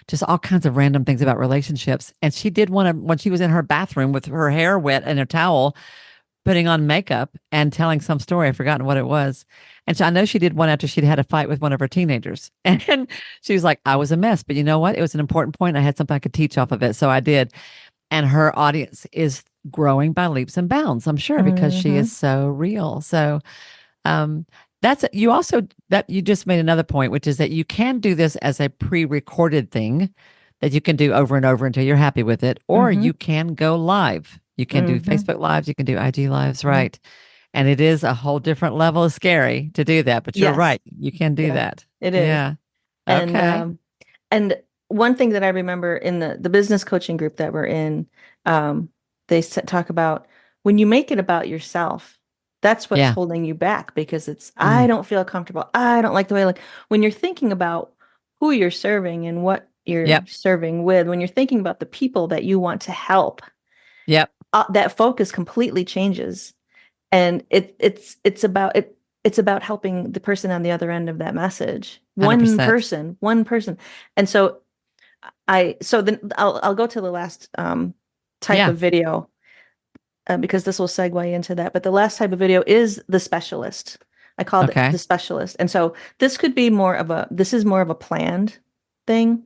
just all kinds of random things about relationships. And she did one of when she was in her bathroom with her hair wet and a towel, putting on makeup and telling some story. I've forgotten what it was. And so I know she did one after she'd had a fight with one of her teenagers. And she was like, I was a mess, but you know what? It was an important point. I had something I could teach off of it. So I did. And her audience is growing by leaps and bounds, I'm sure, because she is Hmm. so real. So um, that's you also that you just made another point, which is that you can do this as a pre-recorded thing that you can do over and over until you're happy with it, or Hmm. you can go live. You can do Hmm. Facebook lives, you can do IG lives, right? And it is a whole different level of scary to do that, but you're Yes. right. You can do Yeah, that. it is. Yeah. And Okay. and one thing that I remember in the business coaching group that we're in, um, they talk about when you make it about yourself, that's what's Yeah. holding you back because it's I Mm. don't feel comfortable. I don't like the way I look. When you're thinking about who you're serving and what you're Yep. serving with, when you're thinking about the people that you want to help, Yep. that focus completely changes. And it's about helping the person on the other end of that message. $100. One person. And so then I'll go to the last type Yeah. of video because this will segue into that. But the last type of video is the specialist. I called it the Okay. specialist. And so this is more of a planned thing.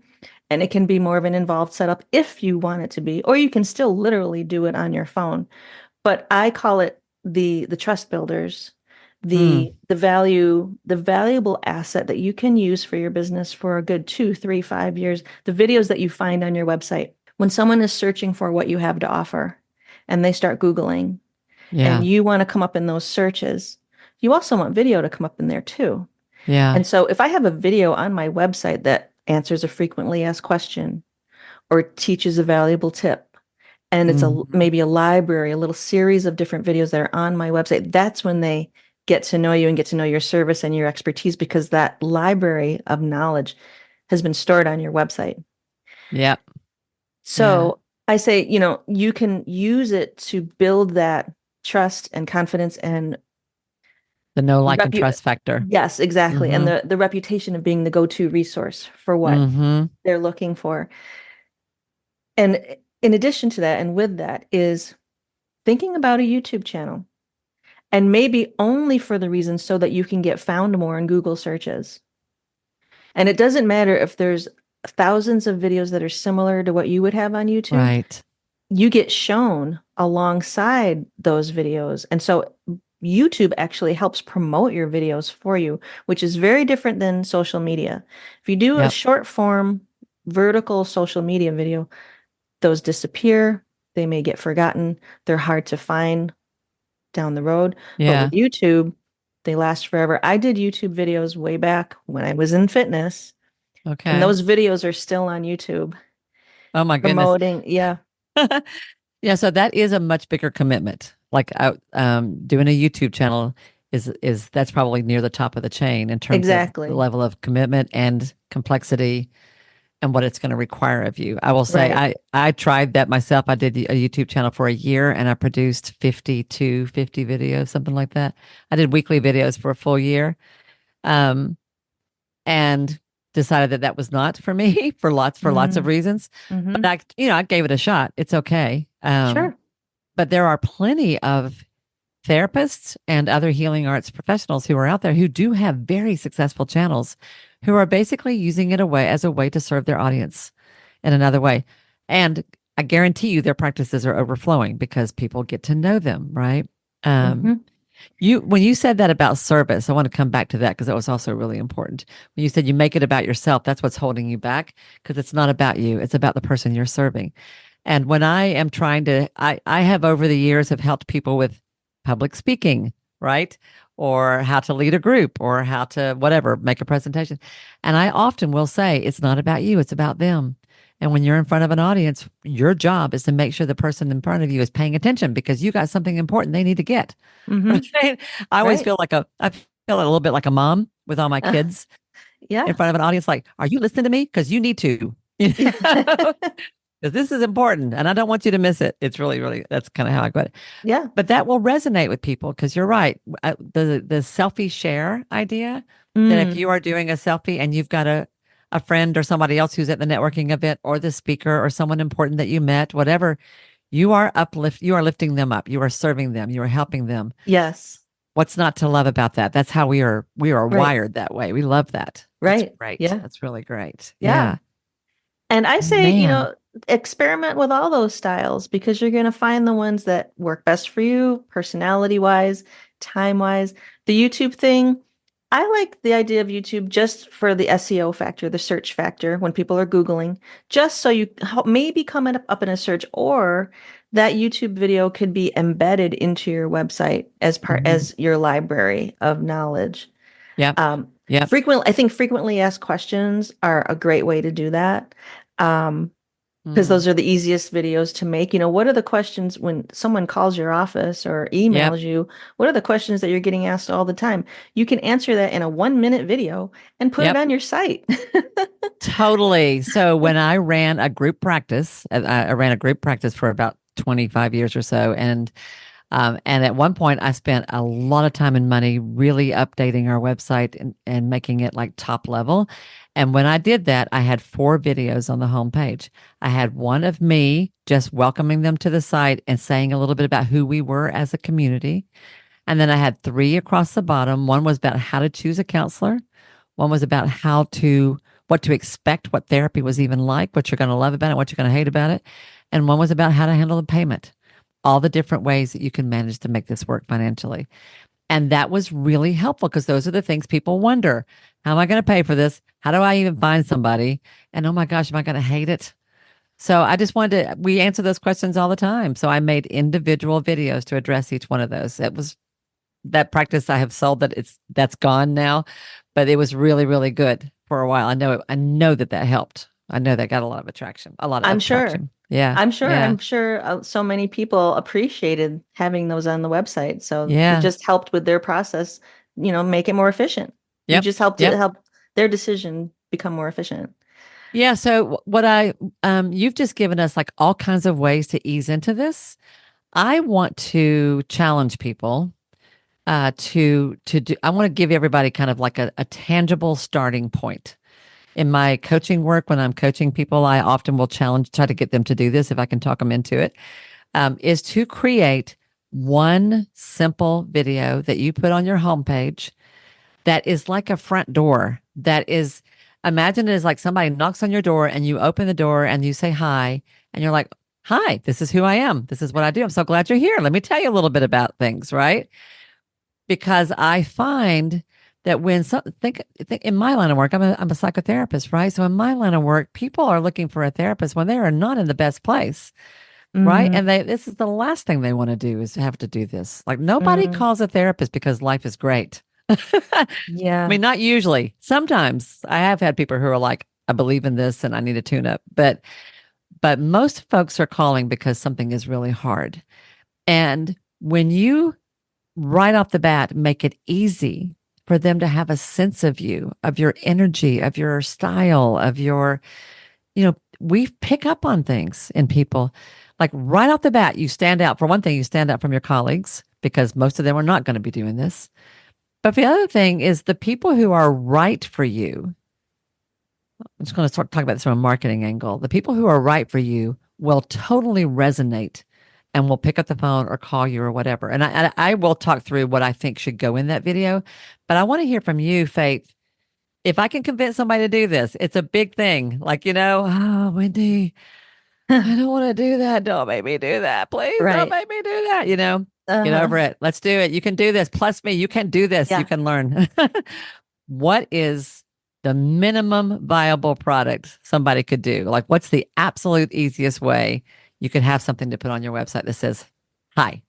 And it can be more of an involved setup if you want it to be, or you can still literally do it on your phone. But I call it the trust builders, Mm. the valuable asset that you can use for your business for a good 2, 3, 5 years. The videos that you find on your website when someone is searching for what you have to offer, and they start Googling, and Yeah. you want to come up in those searches, you also want video to come up in there too. Yeah. And so if I have a video on my website that answers a frequently asked question or teaches a valuable tip, and it's a Mhm. maybe a library, a little series of different videos that are on my website. That's when they get to know you and get to know your service and your expertise because that library of knowledge has been stored on your website. Yep. Yeah. So I say, you can use it to build that trust and confidence and The know, like, and repu trust factor. yes, exactly. And Mm-hmm. the reputation of being the go-to resource for what Mm-hmm. they're looking for. And in addition to that, and with that, is thinking about a YouTube channel. And maybe only for the reason so that you can get found more in Google searches. And it doesn't matter if there's thousands of videos that are similar to what you would have on YouTube, Right. you get shown alongside those videos. And so YouTube actually helps promote your videos for you, which is very different than social media. If you do a Yep. short form vertical social media video, those disappear. They may get forgotten. They're hard to find down the road. But with Yeah. YouTube, they last forever. I did YouTube videos way back when I was in fitness, and Okay. those videos are still on YouTube Oh my goodness. promoting. Yeah, Yeah, so that is a much bigger commitment. Like doing a YouTube channel is that's probably near the top of the chain in terms of the exactly. level of commitment and complexity and what it's going to require of you. I will say Right. I tried that myself. I did a YouTube channel for a year and I produced 50 to 50 videos, something like that. I did weekly videos for a full year. Um, and decided that that was not for me for lots of Mm, reasons. But hmm. I gave it a shot. It's okay. Sure. But there are plenty of therapists and other healing arts professionals who are out there who do have very successful channels who are basically using it away as a way to serve their audience in another way. And I guarantee you their practices are overflowing because people get to know them, right? Um, Hmm. you when you said that about service, I want to come back to that because that was also really important. When you said you make it about yourself, that's what's holding you back because it's not about you, it's about the person you're serving. And when I am trying to, I have over the years have helped people with public speaking, right? Or how to lead a group or how to whatever, make a presentation. And I often will say, it's not about you, it's about them. And when you're in front of an audience, your job is to make sure the person in front of you is paying attention because you got something important they need to get. Hmm. Right? I always Right. feel I feel a little bit like a mom with all my Uh, kids in yeah. front of an audience, like, are you listening to me? Because you need to. You know? Because this is important and I don't want you to miss it. It's really, really, that's kind of how I got it. Yeah. But that will resonate with people because you're right. The selfie share idea that if Mm, you are doing a selfie and you've got a friend or somebody else who's at the networking event or the speaker or someone important that you met, whatever, you are lifting them up. You are serving them. You are helping them. yes. What's not to love about that? That's how we are Right. wired that way. We love that. That's Right. great. Yeah. That's really great. Yeah. Yeah. And I say, Man. experiment with all those styles because you're going to find the ones that work best for you, personality wise, time wise. The YouTube thing, I like the idea of YouTube just for the SEO factor, the search factor when people are Googling, just so you maybe come up in a search, or that YouTube video could be embedded into your website as part Mhm. as your library of knowledge. Yep. Yep. I think frequently asked questions are a great way to do that. Because Mm. those are the easiest videos to make. What are the questions when someone calls your office or Yep. emails you? What are the questions that you're getting asked all the time? You can answer that in a 1 minute video and put it Yep. on your site. Totally. So when I ran a group practice, I ran a group practice for about 25 years or so, and at one point I spent a lot of time and money really updating our website and making it like top level. And when I did that, I had 4 videos on the homepage. I had one of me just welcoming them to the site and saying a little bit about who we were as a community. And then I had 3 across the bottom. One was about how to choose a counselor. One was about what to expect, what therapy was even like, what you're going to love about it, what you're going to hate about it. And one was about how to handle the payment, all the different ways that you can manage to make this work financially. And that was really helpful because those are the things people wonder. How am I going to pay for this? How do I even find somebody? And oh my gosh, am I going to hate it? So I just we answer those questions all the time. So I made individual videos to address each one of those. It was that practice I have sold that's gone now, but it was really, really good for a while. I know that helped. I know that got a lot of attraction, a lot I'm of sure. traction. Yeah. I'm sure. Yeah. I'm sure so many people appreciated having those on the website. So it Yeah. just helped with their process, make it more efficient. You Yep. just helped it Yep. help their decision become more efficient. Yeah. So what you've just given us like all kinds of ways to ease into this. I want to challenge people to do, I want to give everybody kind of like a tangible starting point. In my coaching work, when I'm coaching people, I often will try to get them to do this if I can talk them into it, is to create one simple video that you put on your homepage that is like a front door. Imagine it as like somebody knocks on your door and you open the door and you say hi, and you're like, hi, this is who I am. This is what I do. I'm so glad you're here. Let me tell you a little bit about things, right? because I find that when think in my line of work, I'm a psychotherapist, right? So in my line of work, people are looking for a therapist when they are not in the best place, right? Mm-hmm. And this is the last thing they want to do is have to do this. Like nobody Mm, calls a therapist because life is great. I yeah. mean, not usually. Sometimes I have had people who are like, I believe in this and I need a tune up, but most folks are calling because something is really hard. And when you right off the bat make it easy for them to have a sense of you, of your energy, of your style, of your, we pick up on things in people. Like right off the bat, you stand out. For one thing, you stand out from your colleagues because most of them are not going to be doing this. But the other thing is the people who are right for you. I'm just going to talk about this from a marketing angle. The people who are right for you will totally resonate and will pick up the phone or call you or whatever. And I will talk through what I think should go in that video. But I want to hear from you, Faith. If I can convince somebody to do this, it's a big thing. Like, oh, Wendy, I don't want to do that. Don't make me do that. Please don't Right. make me do that. Get Uh-huh. over it. Let's do it. You can do this. Plus me, you can do this. You Yeah. can learn. What is the minimum viable product somebody could do? Like, what's the absolute easiest way you could have something to put on your website that says, hi?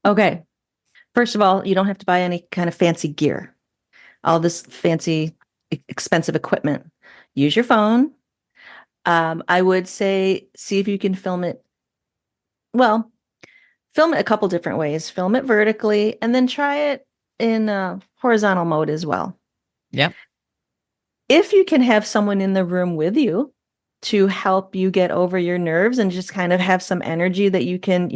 Okay. First of all, you don't have to buy any kind of fancy gear, all this fancy, expensive equipment. Use your phone. I would say, see if you can film it. Well, film it a couple different ways. Film it vertically and then try it in horizontal mode as well. Yep. If you can have someone in the room with you to help you get over your nerves and just kind of have some energy that you can,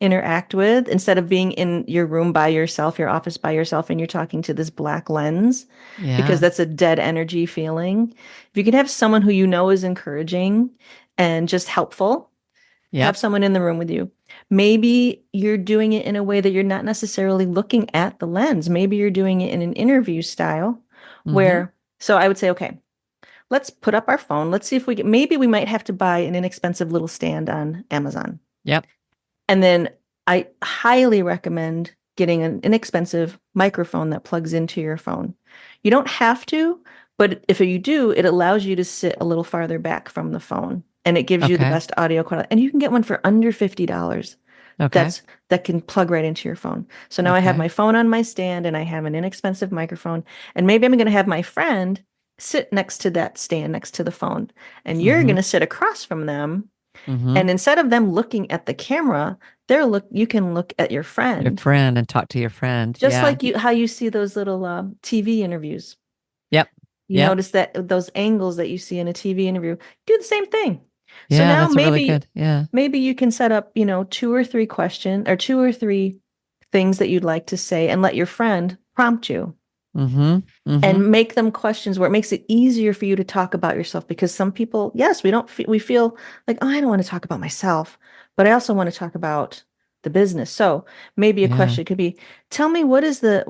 interact with instead of being in your room by yourself, your office by yourself, and you're talking to this black lens because Yeah. that's a dead energy feeling. If you can have someone who you know is encouraging and just helpful, have Yep. someone in the room with you. Maybe you're doing it in a way that you're not necessarily looking at the lens. Maybe you're doing it in an interview style Mm-hmm. where, so I would say, okay, let's put up our phone. Let's see if we can, maybe we might have to buy an inexpensive little stand on Amazon. Yep. And then I highly recommend getting an inexpensive microphone that plugs into your phone. You don't have to, but if you do, it allows you to sit a little farther back from the phone and it gives you the Okay. best audio quality. And you can get one for under $50 Okay. that can plug right into your phone. So now I have Okay. my phone on my stand and I have an inexpensive microphone. And maybe I'm going to have my friend sit next to that stand next to the phone. And you're Mm-hmm. going to sit across from them. Mm-hmm. And instead of them looking at the camera, you can look at your Your friend. friend and talk to your friend. Just Yeah. like how you see those little TV interviews. Yep. You Yep. notice that those angles that you see in a TV interview, do the same thing. So Yeah. now That's a really good. Yeah. maybe you can set up, two or three questions or two or three things that you'd like to say and let your friend prompt you Mm-hmm. Mm-hmm. and make them questions where it makes it easier for you to talk about yourself because some people, yes, we feel like, oh, I don't want to talk about myself, but I also want to talk about the business. So maybe a Yeah. question could be, tell me what is the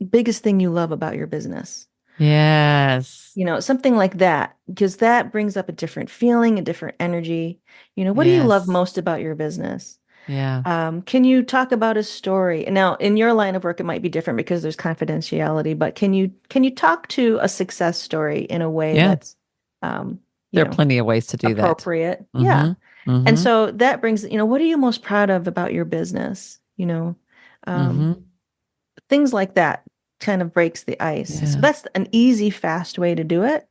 biggest thing you love about your business? Yes. Something like that, because that brings up a different feeling, a different energy. What do you love Yes. most about your business? Yeah. Can you talk about a story? Now, in your line of work, it might be different because there's confidentiality, but can you talk to a success story in a way Yeah. that's, um, you There are know, plenty of ways to do that. appropriate? Yeah. Mm-hmm. And Mm-hmm. so that brings, what are you most proud of about your business? Um, Mm-hmm. things like that kind of breaks the ice. So Yeah. that's an easy, fast way to do it.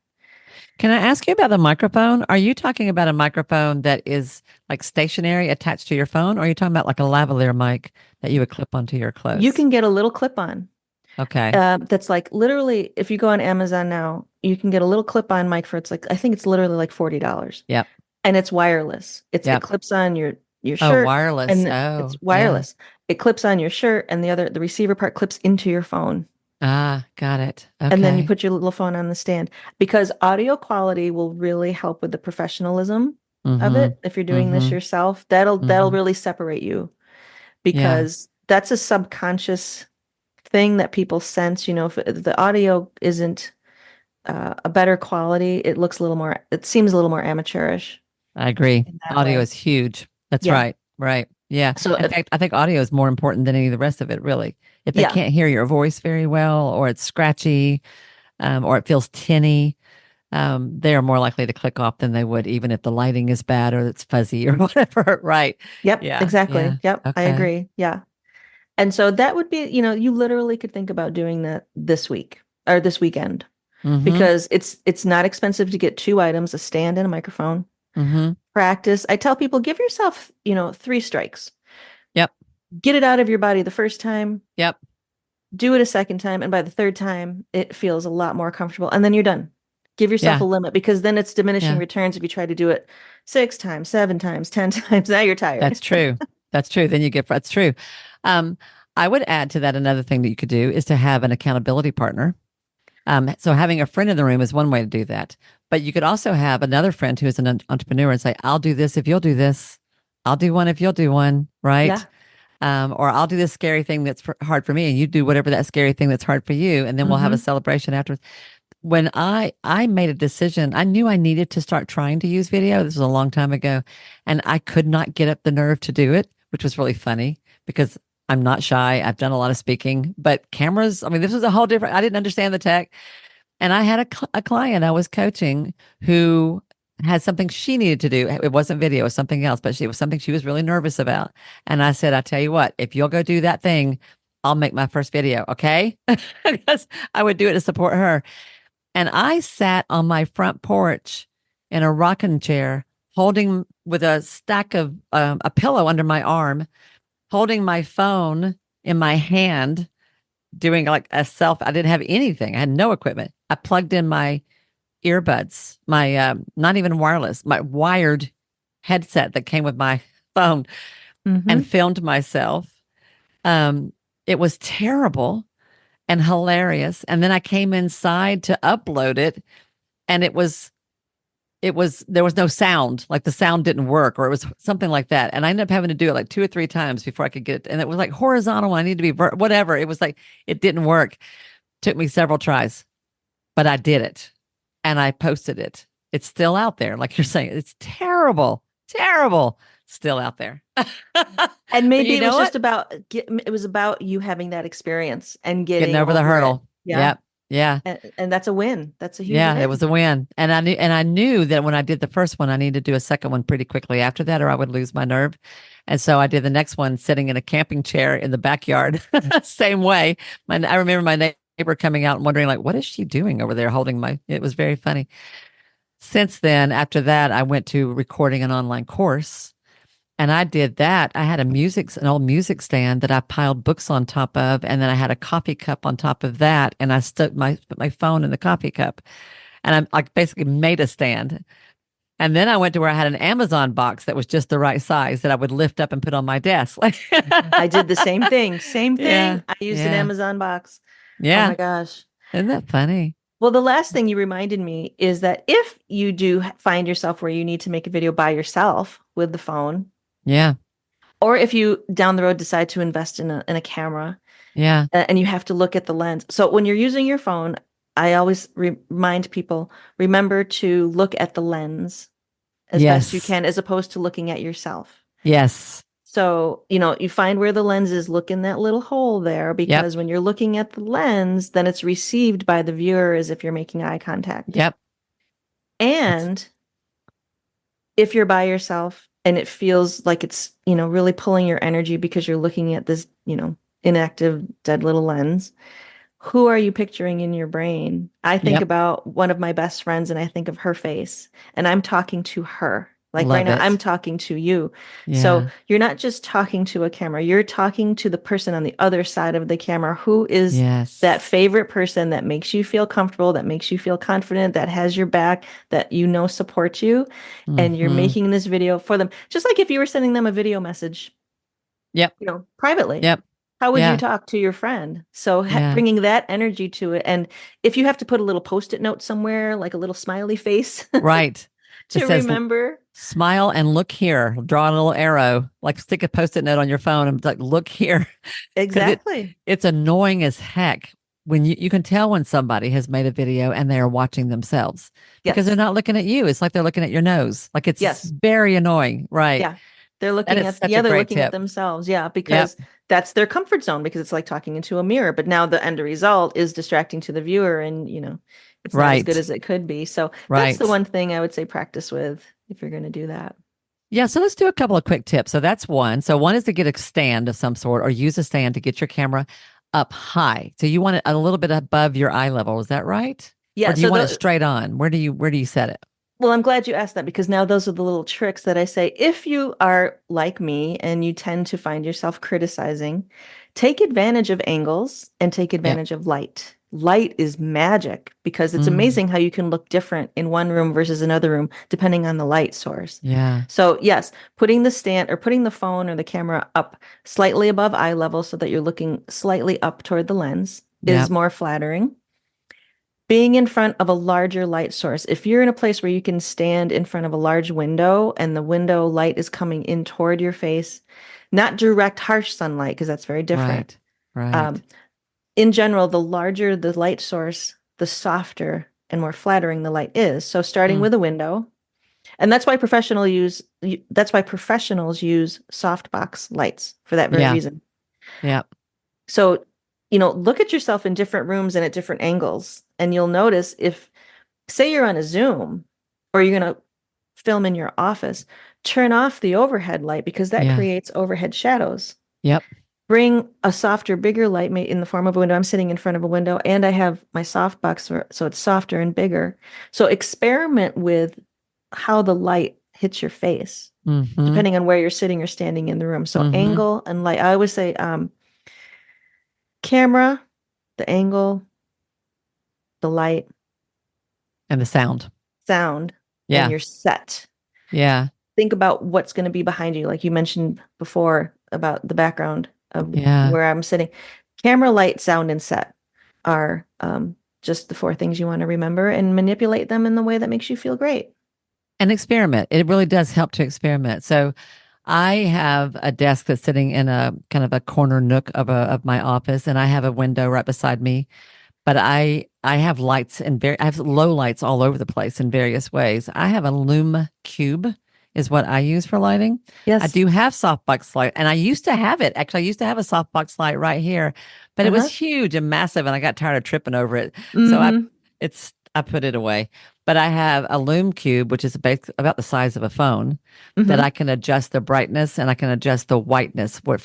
Can I ask you about the microphone? Are you talking about a microphone that is like stationary attached to your phone, or are you talking about like a lavalier mic that you would clip onto your You clothes? can get a little clip on. Okay. That's like literally, if you go on Amazon now, you can get a little clip-on mic for I think it's literally like $40. Yep. And it's wireless. It Yep. clips on your Oh, shirt wireless. and it's Oh, yeah. wireless. It clips on your shirt and the receiver part clips into your phone. Ah, got it. And then you Okay. put your little phone on the stand because audio quality will really help with the professionalism of Mm-hmm. it. If you're doing this Mm-hmm. yourself, that'll Mm-hmm. really separate you Yeah. because that's a subconscious thing that people sense. If the audio isn't a better quality, it seems a little more amateurish I agree. in that Audio way. is huge. That's Yeah. right. Right. Yeah. So In fact, I think audio is more important than any of the rest of it, really. If they yeah, can't hear your voice very well, or it's scratchy, or it feels tinny, they are more likely to click off than they would even if the lighting is bad or it's fuzzy or whatever. Right. yep, Yeah. exactly. Yeah. Yep, I Okay. agree. Yeah. And so that would be, you literally could think about doing that this week or this weekend Mm-hmm. because it's not expensive to get two items, a stand and a microphone. Mm-hmm. Practice. I tell people give yourself, three strikes. Yep. Get it out of your body the first time, Yep. do it a second time, and by the third time, it feels a lot more comfortable. And then you're done. Give yourself a Yeah. limit because then it's diminishing Yeah. returns if you try to do it six times, seven times, 10 times. Now you're tired. That's true. That's true. Then you get, that's true. Um, I would add to that another thing that you could do is to have an accountability partner. So having a friend in the room is one way to do that. But you could also have another friend who is an entrepreneur and say, I'll do this if you'll do this. I'll do one if you'll do one, right? Yeah. Or I'll do this scary thing that's hard for me, and you do whatever that scary thing that's hard for you, and then we'll have a Hmm. celebration afterwards. When I made a decision, I knew I needed to start trying to use video. This was a long time ago, and I could not get up the nerve to do it, which was really funny because I'm not shy. I've done a lot of speaking, but cameras, I mean, this was a whole different, I didn't understand the tech. And I had a client I was coaching who had something she needed to do. It wasn't video, it was something else, but it was something she was really nervous about. And I said, I tell you what, if you'll go do that thing, I'll make my first video. Okay. Because I would do it to support her. And I sat on my front porch in a rocking chair, holding with a stack of a pillow under my arm, holding my phone in my hand, doing like a self. I didn't have anything. I had no equipment. I plugged in my earbuds, my not even wireless, my wired headset that came with my phone, and Hmm. filmed myself. Um, it was terrible and hilarious. And then I came inside to upload it, and it was there was no sound, like the sound didn't work, or it was something like that. And I ended up having to do it like two or three times before I could get it. And it was like horizontal. I need to be whatever. It was like it didn't work. Took me several tries, but I did it and I posted it. It's still out there. Like you're saying, it's terrible, terrible, still out there. But And maybe you it was know just what? about it was about you having that experience and Getting getting over the over it. hurdle. Yeah. Yep. Yeah. And that's a win. That's a huge Yeah. It was win. a win. And I knew that when I did the first one, I needed to do a second one pretty quickly after that, or I would lose my nerve. And so I did the next one sitting in a camping chair in the backyard. Same way. I remember my neighbor coming out and wondering, like, what is she doing over there holding it was very funny. Since then, after that, I went to recording an online course, and I did that. I had an old music stand that I piled books on top of, and then I had a coffee cup on top of that, and I put my phone in the coffee cup, and I like basically made a stand. And then I went to where I had an Amazon box that was just the right size that I would lift up and put on my desk. Like, I did the same thing. Same yeah, thing. I used an yeah, Amazon box. Oh yeah. my gosh. Isn't that funny? Well, the last thing you reminded me is that if you do find yourself where you need to make a video by yourself with the phone, Yeah, or if you down the road decide to invest in a camera yeah, and you have to look at the lens. So when you're using your phone, I always remind people remember to look at the lens as best you yes, can, as opposed to looking at yourself. yes, So, you find where the lens is, look in that little hole there, yep, because when you're looking at the lens, then it's received by the viewer as if you're making eye contact. yep. That's And if you're by yourself and it feels like it's, really pulling your energy because you're looking at this, inactive, dead little lens, who are you picturing in your brain? I think yep. about one of my best friends and I think of her face and I'm talking to her. Like right Love now, I'm it. talking to you. So Yeah. you're not just talking to a camera, you're talking to the person on the other side of the camera who is that Yes. favorite person that makes you feel comfortable, that makes you feel confident, that has your back, that supports you. And you're Hmm. making this video for them. Just like if you were sending them a video message, Yep. privately. Yep. How would you Yeah. talk to your friend? So Yeah. bringing that energy to it. And if you have to put a little post-it note somewhere, like a little smiley face Right. That to says remember. smile and look here. Draw a little arrow, like stick a post-it note on your phone and like look here. Because Exactly. it's annoying as heck when you can tell when somebody has made a video and they are watching themselves because they're Yes. not looking at you. It's like they're looking at your nose. Like it's Yes. very annoying. Right. Yeah. They're That looking is at, such yeah, a they're great looking at tip. themselves. Yeah, Yep. because that's their comfort zone because it's like talking into a mirror. But now the end result is distracting to the viewer and, it's not as good Right. as it could be. So that's the Right. one thing I would say practice with if you're going to do that. Yeah, so let's do a couple of quick tips. So that's one. So one is to get a stand of some sort or use a stand to get your camera up high. So you want it a little bit above your eye level, is that right? Or Yeah. do you So want it the straight on? Where do you set it? Well, I'm glad you asked that because now those are the little tricks that I say. If you are like me and you tend to find yourself criticizing, take advantage of angles and take Yep. advantage of light. Light is magic because it's Mm, amazing how you can look different in one room versus another room depending on the light source. yeah. So, yes, putting the stand or putting the phone or the camera up slightly above eye level so that you're looking slightly up toward the lens is Yep. more flattering. Being in front of a larger light source. If you're in a place where you can stand in front of a large window and the window light is coming in toward your face, not direct harsh sunlight, because that's very different. Right. Right. Um, in general, the larger the light source, the softer and more flattering the light is. So starting Mm, with a window, and that's why professionals use softbox lights for that very yeah. reason. Yep. So, look at yourself in different rooms and at different angles, and you'll notice if say you're on a Zoom or you're going to film in your office, turn off the overhead light because that Yeah. creates overhead shadows. Yep. Bring a softer, bigger light in the form of a window. I'm sitting in front of a window and I have my softbox so it's softer and bigger. So experiment with how the light hits your face, Mm-hmm. depending on where you're sitting or standing in the room. So Mm-hmm. angle and light. I always say camera, the angle, the light, And the sound. sound, and Yeah. you're set. Yeah. Think about what's going to be behind you. Like you mentioned before about the background of Yeah. where I'm sitting. Camera, light, sound, and set are just the four things you want to remember and manipulate them in the way that makes you feel great. And experiment. It really does help to experiment. So I have a desk that's sitting in a kind of a corner nook of my office, and I have a window right beside me. But I have lights and I have low lights all over the place in various ways. I have a Lume Cube is what I use for lighting. I Yes. do have softbox light, and I used to have it. Actually, I used to have a softbox light right here, but it was Uh-huh. huge and massive, and I got tired of tripping over it. So Mm-hmm. I put it away. But I have a Lume Cube, which is about the size of a phone, that Mm-hmm. I can adjust the brightness and I can adjust the whiteness where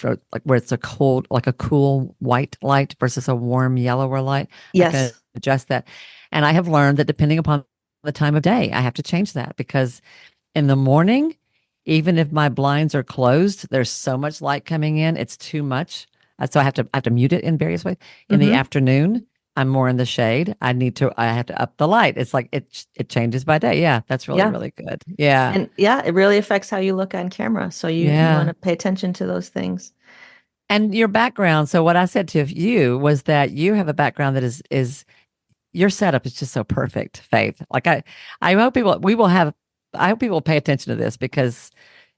it's a cold, like a cool white light versus a warm yellower light. I can Yes. adjust that. And I have learned that depending upon the time of day, I have to change that because in the morning, even if my blinds are closed, there's so much light coming in, it's too much. So I have to mute it in various ways. In the Mm-hmm. afternoon, I'm more in the shade. I have to up the light. It's like it changes by day. Yeah, that's really, Yeah. really good. Yeah. And yeah, it really affects how you look on camera. So you want Yeah. to pay attention to those things. And your background. So what I said to you was that you have a background that is your setup is just so perfect, Faith. I hope I hope people pay attention to this because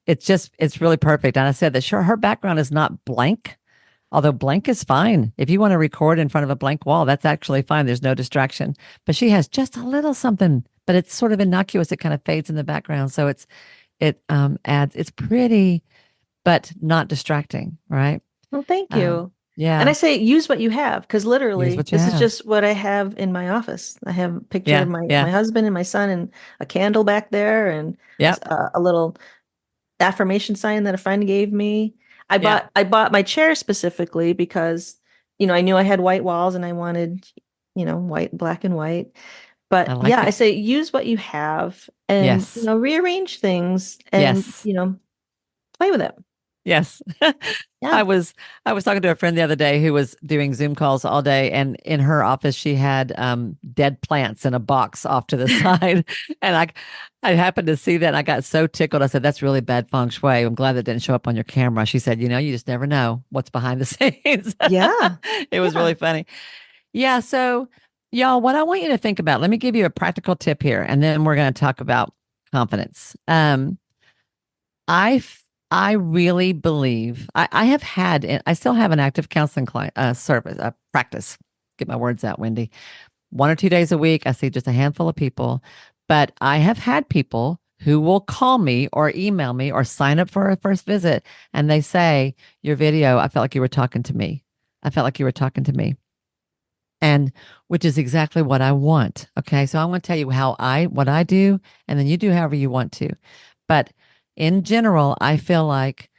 it's really perfect. And I said that sure her background is not blank, although blank is fine. If you want to record in front of a blank wall, that's actually fine. There's no distraction. But she has just a little something, but it's sort of innocuous. It kind of fades in the background. So it's pretty, but not distracting, right? Well, thank Um, you. And I yeah. say use what you have because Use literally what you this is have. just what I have in my office. I have a picture of Yeah. my Yeah. husband and my son and a candle back there and Yep. a little affirmation sign that a friend gave me. I Yeah. bought I bought my chair specifically because I knew I had white walls and I wanted white, black and white. I But yeah, like I it. say use what you have and Yes. rearrange things and Yes. play with it. Yes. Yeah. I was I was talking to a friend the other day who was doing Zoom calls all day, and in her office she had dead plants in a box off to the side. And I happened to see that and I got so tickled. I said, "That's really bad feng shui. I'm glad that didn't show up on your camera." She said, "You just never know what's behind the scenes." Yeah. It was Yeah. really funny. Yeah, so y'all, what I want you to think about, let me give you a practical tip here, and then we're going to talk about confidence. I really believe I have had and I still have an active counseling client service practice. Get my words out, Wendy. 1 or 2 days a week, I see just a handful of people, but I have had people who will call me or email me or sign up for a first visit and they say, your video, I felt like you were talking to me. I felt like you were talking to me. And which is exactly what I want. Okay. So I want to tell you what I do, and then you do however you want to. But in general, I feel like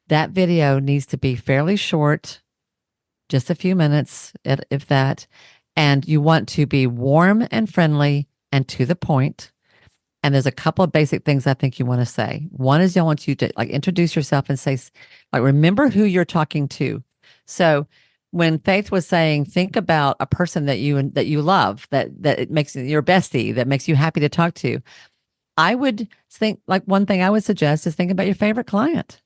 that video needs to be fairly short, just a few minutes, if that. And you want to be warm and friendly and to the point. And there's a couple of basic things I think you want to say. One is I want you to like introduce yourself and say, like, remember who you're talking to. So when Faith was saying, think about a person that you love, that it makes your bestie, that makes you happy to talk to. I would think like one thing I would suggest is think about your favorite client.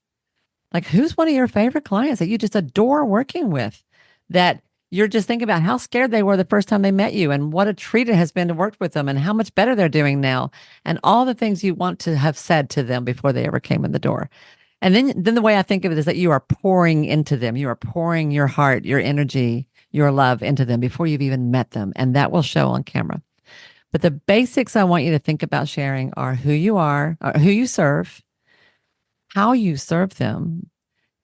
Like, who's one of your favorite clients that you just adore working with? That you're just thinking about how scared they were the first time they met you and what a treat it has been to work with them and how much better they're doing now and all the things you want to have said to them before they ever came in the door. And then the way I think of it is that you are pouring into them. You are pouring your heart, your energy, your love into them before you've even met them. And that will show on camera. But the basics I want you to think about sharing are who you are, who you serve, how you serve them,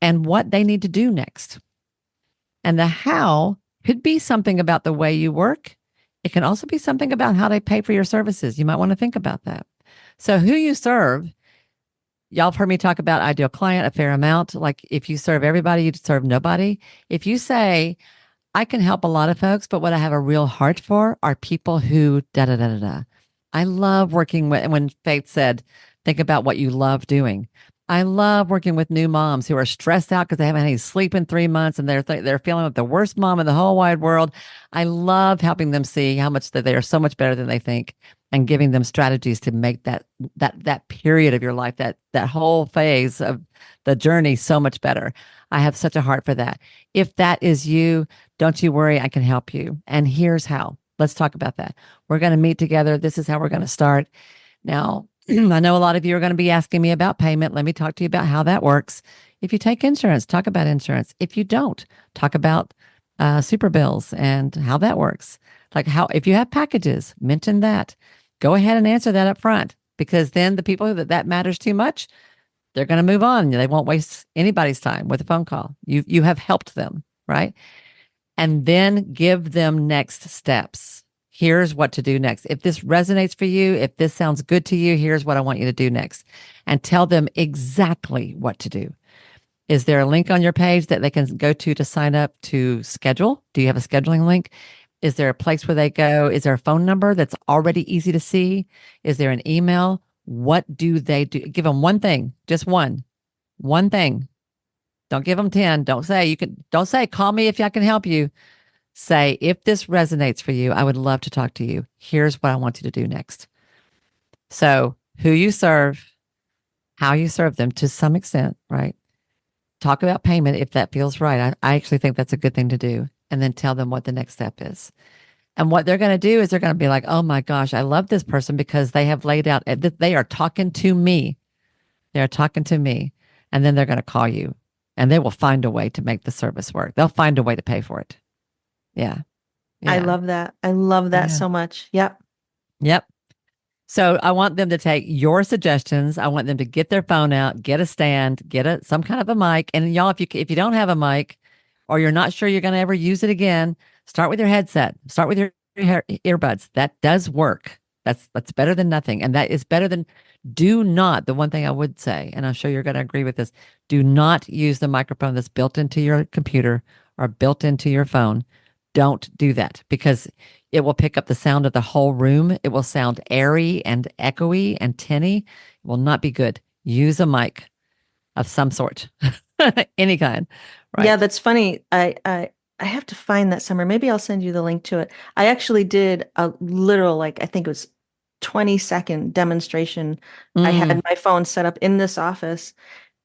and what they need to do next. And the how could be something about the way you work. It can also be something about how they pay for your services. You might want to think about that. So, who you serve, y'all have heard me talk about ideal client a fair amount. Like, if you serve everybody, you serve nobody. If you say, I can help a lot of folks, but what I have a real heart for are people who da da da da da. I love working with, when Faith said, think about what you love doing. I love working with new moms who are stressed out because they haven't had any sleep in 3 months and they're feeling like the worst mom in the whole wide world. I love helping them see how much that they are so much better than they think and giving them strategies to make that period of your life, that whole phase of the journey so much better. I have such a heart for that. If that is you, don't you worry, I can help you. And here's how. Let's talk about that. We're going to meet together. This is how we're going to start. Now, I know a lot of you are going to be asking me about payment. Let me talk to you about how that works. If you take insurance, talk about insurance. If you don't, talk about super bills and how that works. Like how, if you have packages, mention that. Go ahead and answer that up front because then the people that matters too much, they're going to move on. They won't waste anybody's time with a phone call. You have helped them, right? And then give them next steps. Here's what to do next. If this resonates for you, if this sounds good to you, here's what I want you to do next. And tell them exactly what to do. Is there a link on your page that they can go to sign up to schedule? Do you have a scheduling link? Is there a place where they go? Is there a phone number that's already easy to see? Is there an email? What do they do? Give them one thing, just one thing. Don't give them 10. Don't say, call me if I can help you. Say, if this resonates for you, I would love to talk to you. Here's what I want you to do next. So, who you serve, how you serve them to some extent, right? Talk about payment if that feels right. I actually think that's a good thing to do. And then tell them what the next step is. And what they're going to do is they're going to be like, oh my gosh, I love this person because they have laid out, they are talking to me. They're talking to me. And then they're going to call you and they will find a way to make the service work. They'll find a way to pay for it. Yeah. I Yeah. love that. I love that Yeah. so much. Yep. Yep. So I want them to take your suggestions. I want them to get their phone out, get a stand, some kind of a mic. And y'all, if you don't have a mic or you're not sure you're going to ever use it again, start with your headset. Start with your earbuds. That does work. That's better than nothing. And that is better than do not, the one thing I would say, and I'm sure you're going to agree with this, do not use the microphone that's built into your computer or built into your phone. Don't do that because it will pick up the sound of the whole room. It will sound airy and echoey and tinny. It will not be good. Use a mic of some sort, any kind, Yeah, right? that's funny. I have to find that somewhere. Maybe I'll send you the link to it. I actually did a literal, like, I think it was 20-second demonstration. I Mm, had my phone set up in this office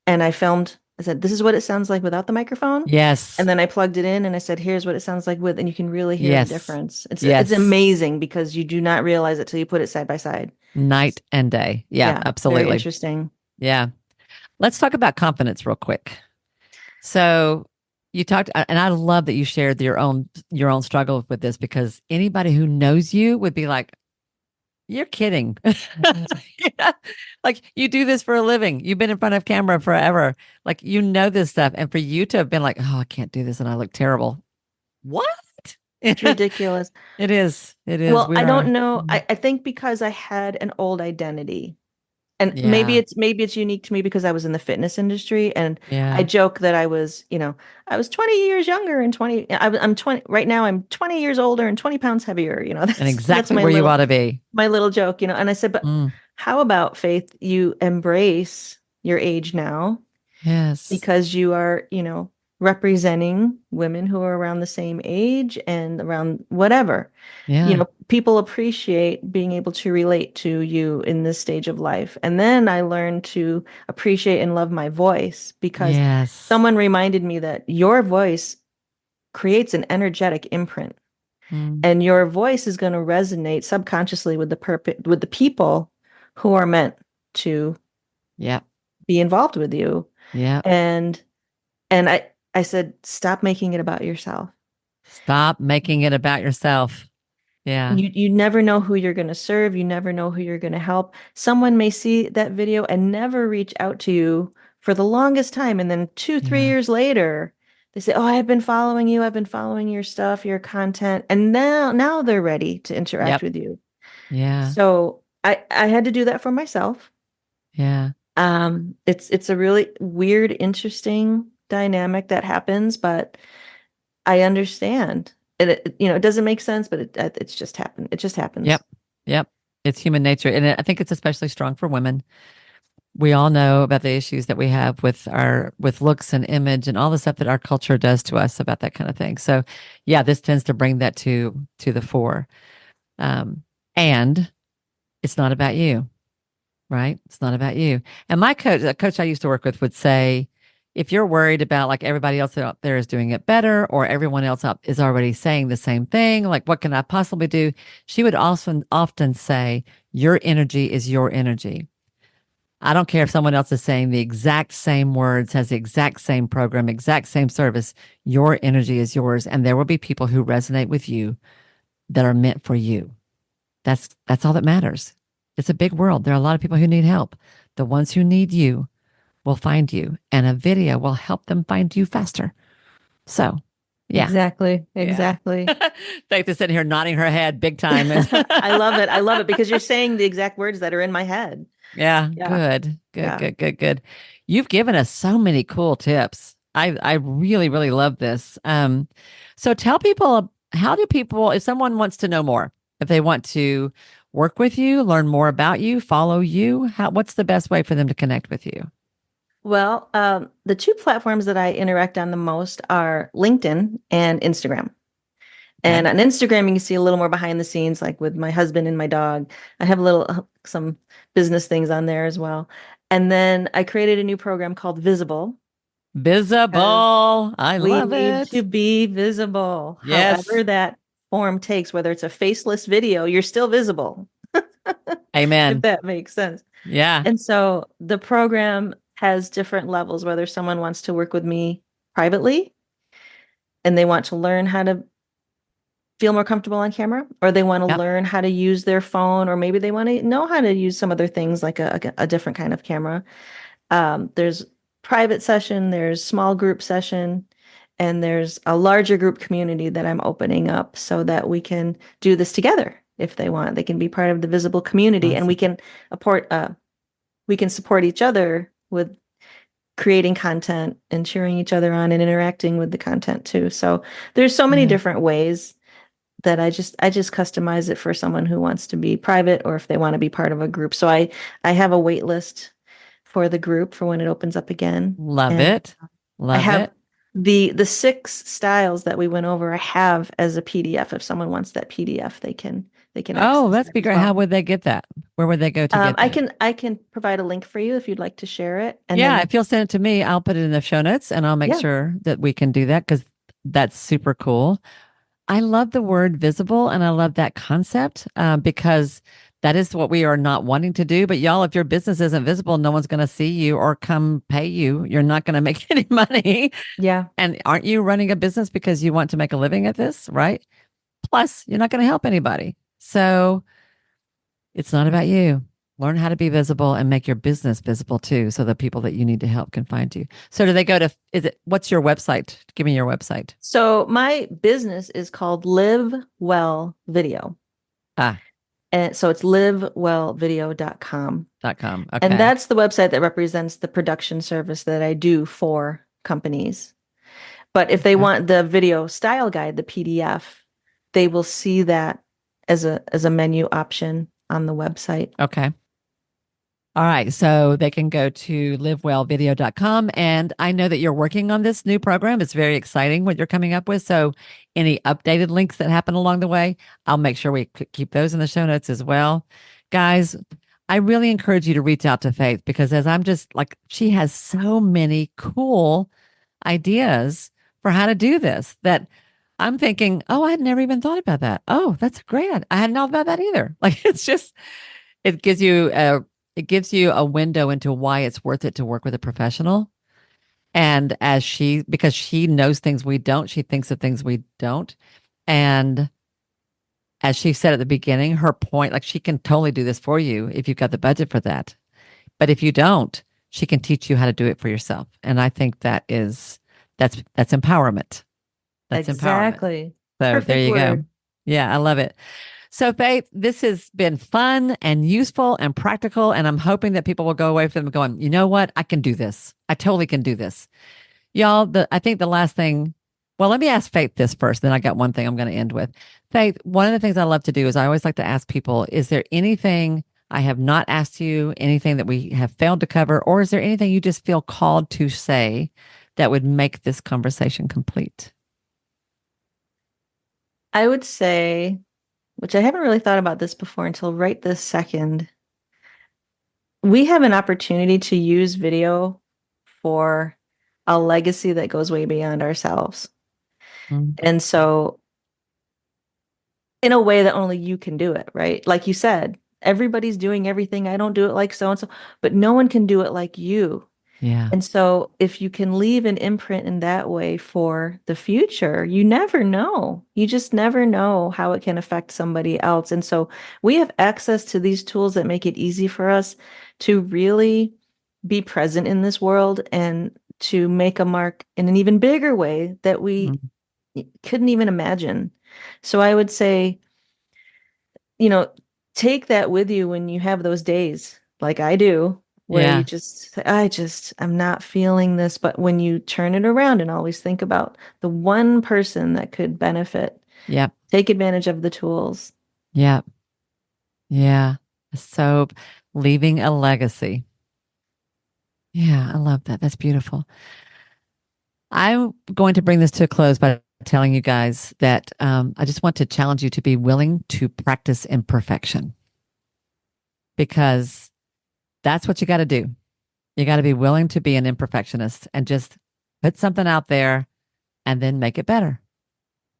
and I filmed. I said, this is what it sounds like without the microphone. And yes, then I plugged it in and I said, here's what it sounds like with, and you can really hear the yes, difference. It's yes. amazing because you do not realize it till you put it side by side. Night and day. Yeah, Yeah, very absolutely. interesting. Yeah. Let's talk about confidence real quick. So you talked, and I love that you shared your own struggle with this because anybody who knows you would be like, You're kidding. Like you do this for a living. You've been in front of camera forever. Like you know this stuff. And for you to have been like, oh, I can't do this and I look terrible. What? It's ridiculous. It is. It is. Well, We I don't are. know. I think because I had an old identity. And Yeah. maybe it's unique to me because I was in the fitness industry, and I Yeah. joke that I was, I was 20 years younger and 20 I'm 20 right now. I'm 20 years older and 20 pounds heavier. And That's exactly where you ought to be. my little joke, and I said, but Mm. how about Faith, you embrace your age now Yes. because you are, representing women who are around the same age and around whatever. Yeah. People appreciate being able to relate to you in this stage of life. And then I learned to appreciate and love my voice because Yes. someone reminded me that your voice creates an energetic imprint, Mm. and your voice is going to resonate subconsciously with the people who are meant to Yep. be involved with you. Yep. And I said, stop making it about yourself. Stop making it about yourself. Yeah. You never know who you're going to serve. You never know who you're going to help. Someone may see that video and never reach out to you for the longest time. And then 2, 3 Yeah. years later, they say, oh, I've been following you. I've been following your stuff, your content. And now they're ready to interact Yep. with you. Yeah. So I had to do that for myself. Yeah. It's a really weird, interesting dynamic that happens, but I understand. It doesn't make sense, but it's just happened. It just happens. Yep. Yep. It's human nature. And I think it's especially strong for women. We all know about the issues that we have with with looks and image and all the stuff that our culture does to us about that kind of thing. So yeah, this tends to bring that to the fore. And it's not about you, right? It's not about you. And my coach, a coach I used to work with would say, if you're worried about like everybody else out there is doing it better or everyone else up is already saying the same thing, like what can I possibly do? She would also often say, your energy is your energy. I don't care if someone else is saying the exact same words, has the exact same program, exact same service. Your energy is yours. And there will be people who resonate with you that are meant for you. That's all that matters. It's a big world. There are a lot of people who need help. The ones who need you will find you, and a video will help them find you faster. So, yeah, Exactly. yeah. Exactly. Faith is sitting here nodding her head big time. And I love it. I love it because you're saying the exact words that are in my head. yeah, Yeah. good, good, Yeah. good, good, good. You've given us so many cool tips. I really, really love this. So tell people, how do people, if someone wants to know more, if they want to work with you, learn more about you, follow you, what's the best way for them to connect with you? Well, the two platforms that I interact on the most are LinkedIn and Instagram. Okay. And on Instagram, you can see a little more behind the scenes, like with my husband and my dog. I have a little some business things on there as well. And then I created a new program called Visible because Visible. I we love need to it. be visible. Yes. However, that form takes, whether it's a faceless video, you're still visible, if Amen. that makes sense. Yeah. And so the program has different levels, whether someone wants to work with me privately and they want to learn how to feel more comfortable on camera, or they want to Yep. learn how to use their phone, or maybe they want to know how to use some other things like a different kind of camera. There's private session, there's small group session, and there's a larger group community that I'm opening up so that we can do this together if they want. They can be part of the visible community, and Awesome. we can support each other with creating content and cheering each other on and interacting with the content too. So there's so many Yeah. different ways that I just customize it for someone who wants to be private or if they want to be part of a group. So I have a wait list for the group for when it opens up again. Love And it. I Love have it. the 6 styles that we went over, I have as a PDF. If someone wants that PDF, they can Oh, access that's that be as great. How well. would they get that? Where would they go to get I that? can provide a link for you if you'd like to share it. And Yeah, then if you'll send it to me, I'll put it in the show notes and I'll make yeah, sure that we can do that because that's super cool. I love the word visible and I love that concept because that is what we are not wanting to do. But y'all, if your business isn't visible, no one's going to see you or come pay you. You're not going to make any money. yeah, And aren't you running a business because you want to make a living at this, right? Plus, you're not going to help anybody. So It's not about you. Learn how to be visible and make your business visible too, so the people that you need to help can find you. So do they go to, what's your website? Give me your website. So my business is called Live Well Video. Ah, And so it's livewellvideo.com. .com. And Okay. that's the website that represents the production service that I do for companies. But if they Okay. want the video style guide, the PDF, they will see that as a menu option on the website. Okay. All right. So they can go to livewellvideo.com. And I know that you're working on this new program. It's very exciting what you're coming up with. So any updated links that happen along the way, I'll make sure we keep those in the show notes as well. Guys, I really encourage you to reach out to Faith because as I'm just like, she has so many cool ideas for how to do this that I'm thinking, oh, I had never even thought about that. Oh, that's great. I hadn't thought about that either. Like it's just, it gives you a it gives you a window into why it's worth it to work with a professional. And because she knows things we don't, she thinks of things we don't. And as she said at the beginning, her point, like she can totally do this for you if you've got the budget for that. But if you don't, she can teach you how to do it for yourself. And I think that's empowerment. That's empowerment. Exactly. So there Perfect you go. word. Yeah, I love it. So, Faith, this has been fun and useful and practical. And I'm hoping that people will go away from them going, you know what? I can do this. I totally can do this. Y'all, I think the last thing, well, let me ask Faith this first. Then I got one thing I'm going to end with. Faith, one of the things I love to do is I always like to ask people, is there anything I have not asked you, anything that we have failed to cover, or is there anything you just feel called to say that would make this conversation complete? I would say, which I haven't really thought about this before until right this second, we have an opportunity to use video for a legacy that goes way beyond ourselves. Mm, And so, in a way that only you can do it, right? Like you said, everybody's doing everything. I don't do it like so and so, but no one can do it like you. yeah. And so, if you can leave an imprint in that way for the future, you never know. You just never know how it can affect somebody else. And so, we have access to these tools that make it easy for us to really be present in this world and to make a mark in an even bigger way that we Mm, couldn't even imagine. So, I would say, you know, take that with you when you have those days, like I do, where you yeah. just say, I'm not feeling this. But when you turn it around and always think about the one person that could benefit, Yep. take advantage of the tools. Yep. Yeah. So leaving a legacy. Yeah, I love that. That's beautiful. I'm going to bring this to a close by telling you guys that I just want to challenge you to be willing to practice imperfection because that's what you got to do. You got to be willing to be an imperfectionist and just put something out there and then make it better.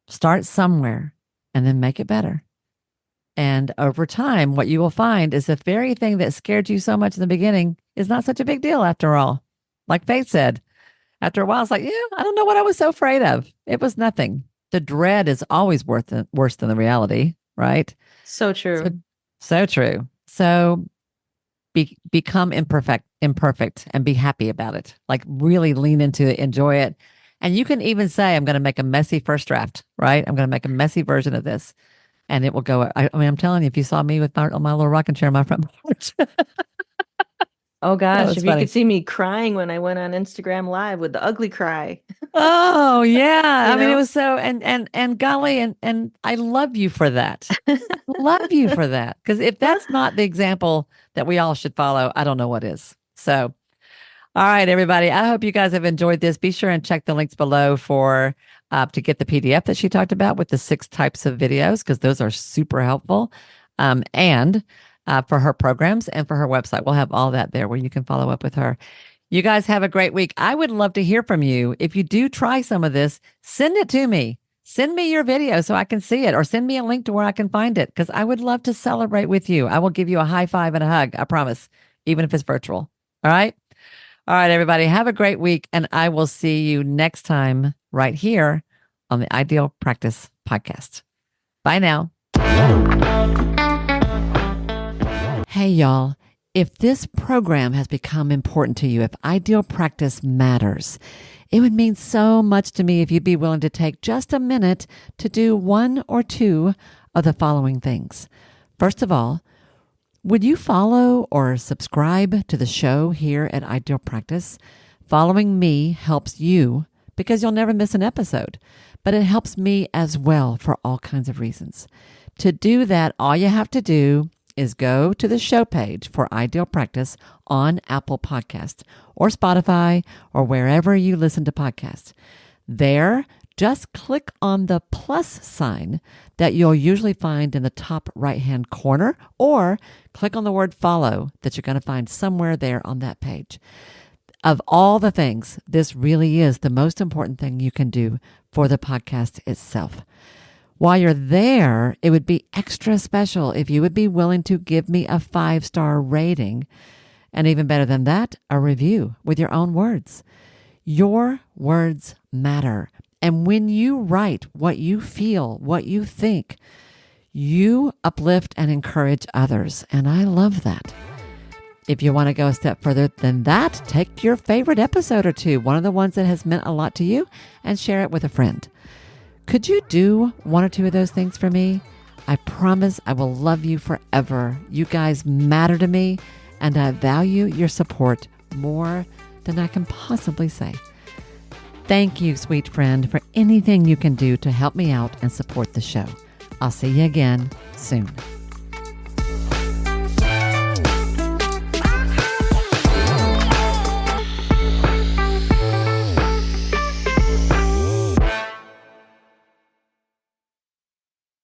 Start somewhere and then make it better. And over time, what you will find is the very thing that scared you so much in the beginning is not such a big deal after all. Like Faith said, after a while, it's like, yeah, I don't know what I was so afraid of. It was nothing. The dread is always worse than the reality, right? So So, true. so true. So become imperfect, and be happy about it. Like really lean into it, enjoy it. And you can even say, I'm going to make a messy first draft, right? I'm going to make a messy version of this and it will go. I mean, I'm telling you, if you saw me with my little rocking chair in my front porch, that Oh gosh, was if you could funny. see me crying when I went on Instagram Live with the ugly cry, Oh yeah. you I mean, it know? was so and golly, and I love you for that. Love you for that. Because if that's not the example that we all should follow, I don't know what is. So all right, everybody. I hope you guys have enjoyed this. Be sure and check the links below for to get the PDF that she talked about with the 6 types of videos because those are super helpful. And for her programs and for her website, we'll have all that there where you can follow up with her. You guys have a great week. I would love to hear from you. If you do try some of this, send it to me. Send me your video so I can see it, or send me a link to where I can find it because I would love to celebrate with you. I will give you a high five and a hug. I promise, even if it's virtual. All right. All right, everybody, have a great week, and I will see you next time right here on the Ideal Practice Podcast. Bye now. Hey, y'all. If this program has become important to you, if ideal practice matters, it would mean so much to me if you'd be willing to take just a minute to do one or two of the following things. First of all, would you follow or subscribe to the show here at Ideal Practice? Following me helps you because you'll never miss an episode, but it helps me as well for all kinds of reasons. To do that, all you have to do is go to the show page for Ideal Practice on Apple Podcasts or Spotify or wherever you listen to podcasts. There, just click on the plus sign that you'll usually find in the top right-hand corner, or click on the word follow that you're going to find somewhere there on that page. Of all the things, this really is the most important thing you can do for the podcast itself. While you're there, it would be extra special if you would be willing to give me a 5-star rating, and even better than that, a review with your own words. Your words matter. And when you write what you feel, what you think, you uplift and encourage others. And I love that. If you want to go a step further than that, take your favorite episode or two, one of the ones that has meant a lot to you, and share it with a friend. Could you do one or two of those things for me? I promise I will love you forever. You guys matter to me, and I value your support more than I can possibly say. Thank you, sweet friend, for anything you can do to help me out and support the show. I'll see you again soon.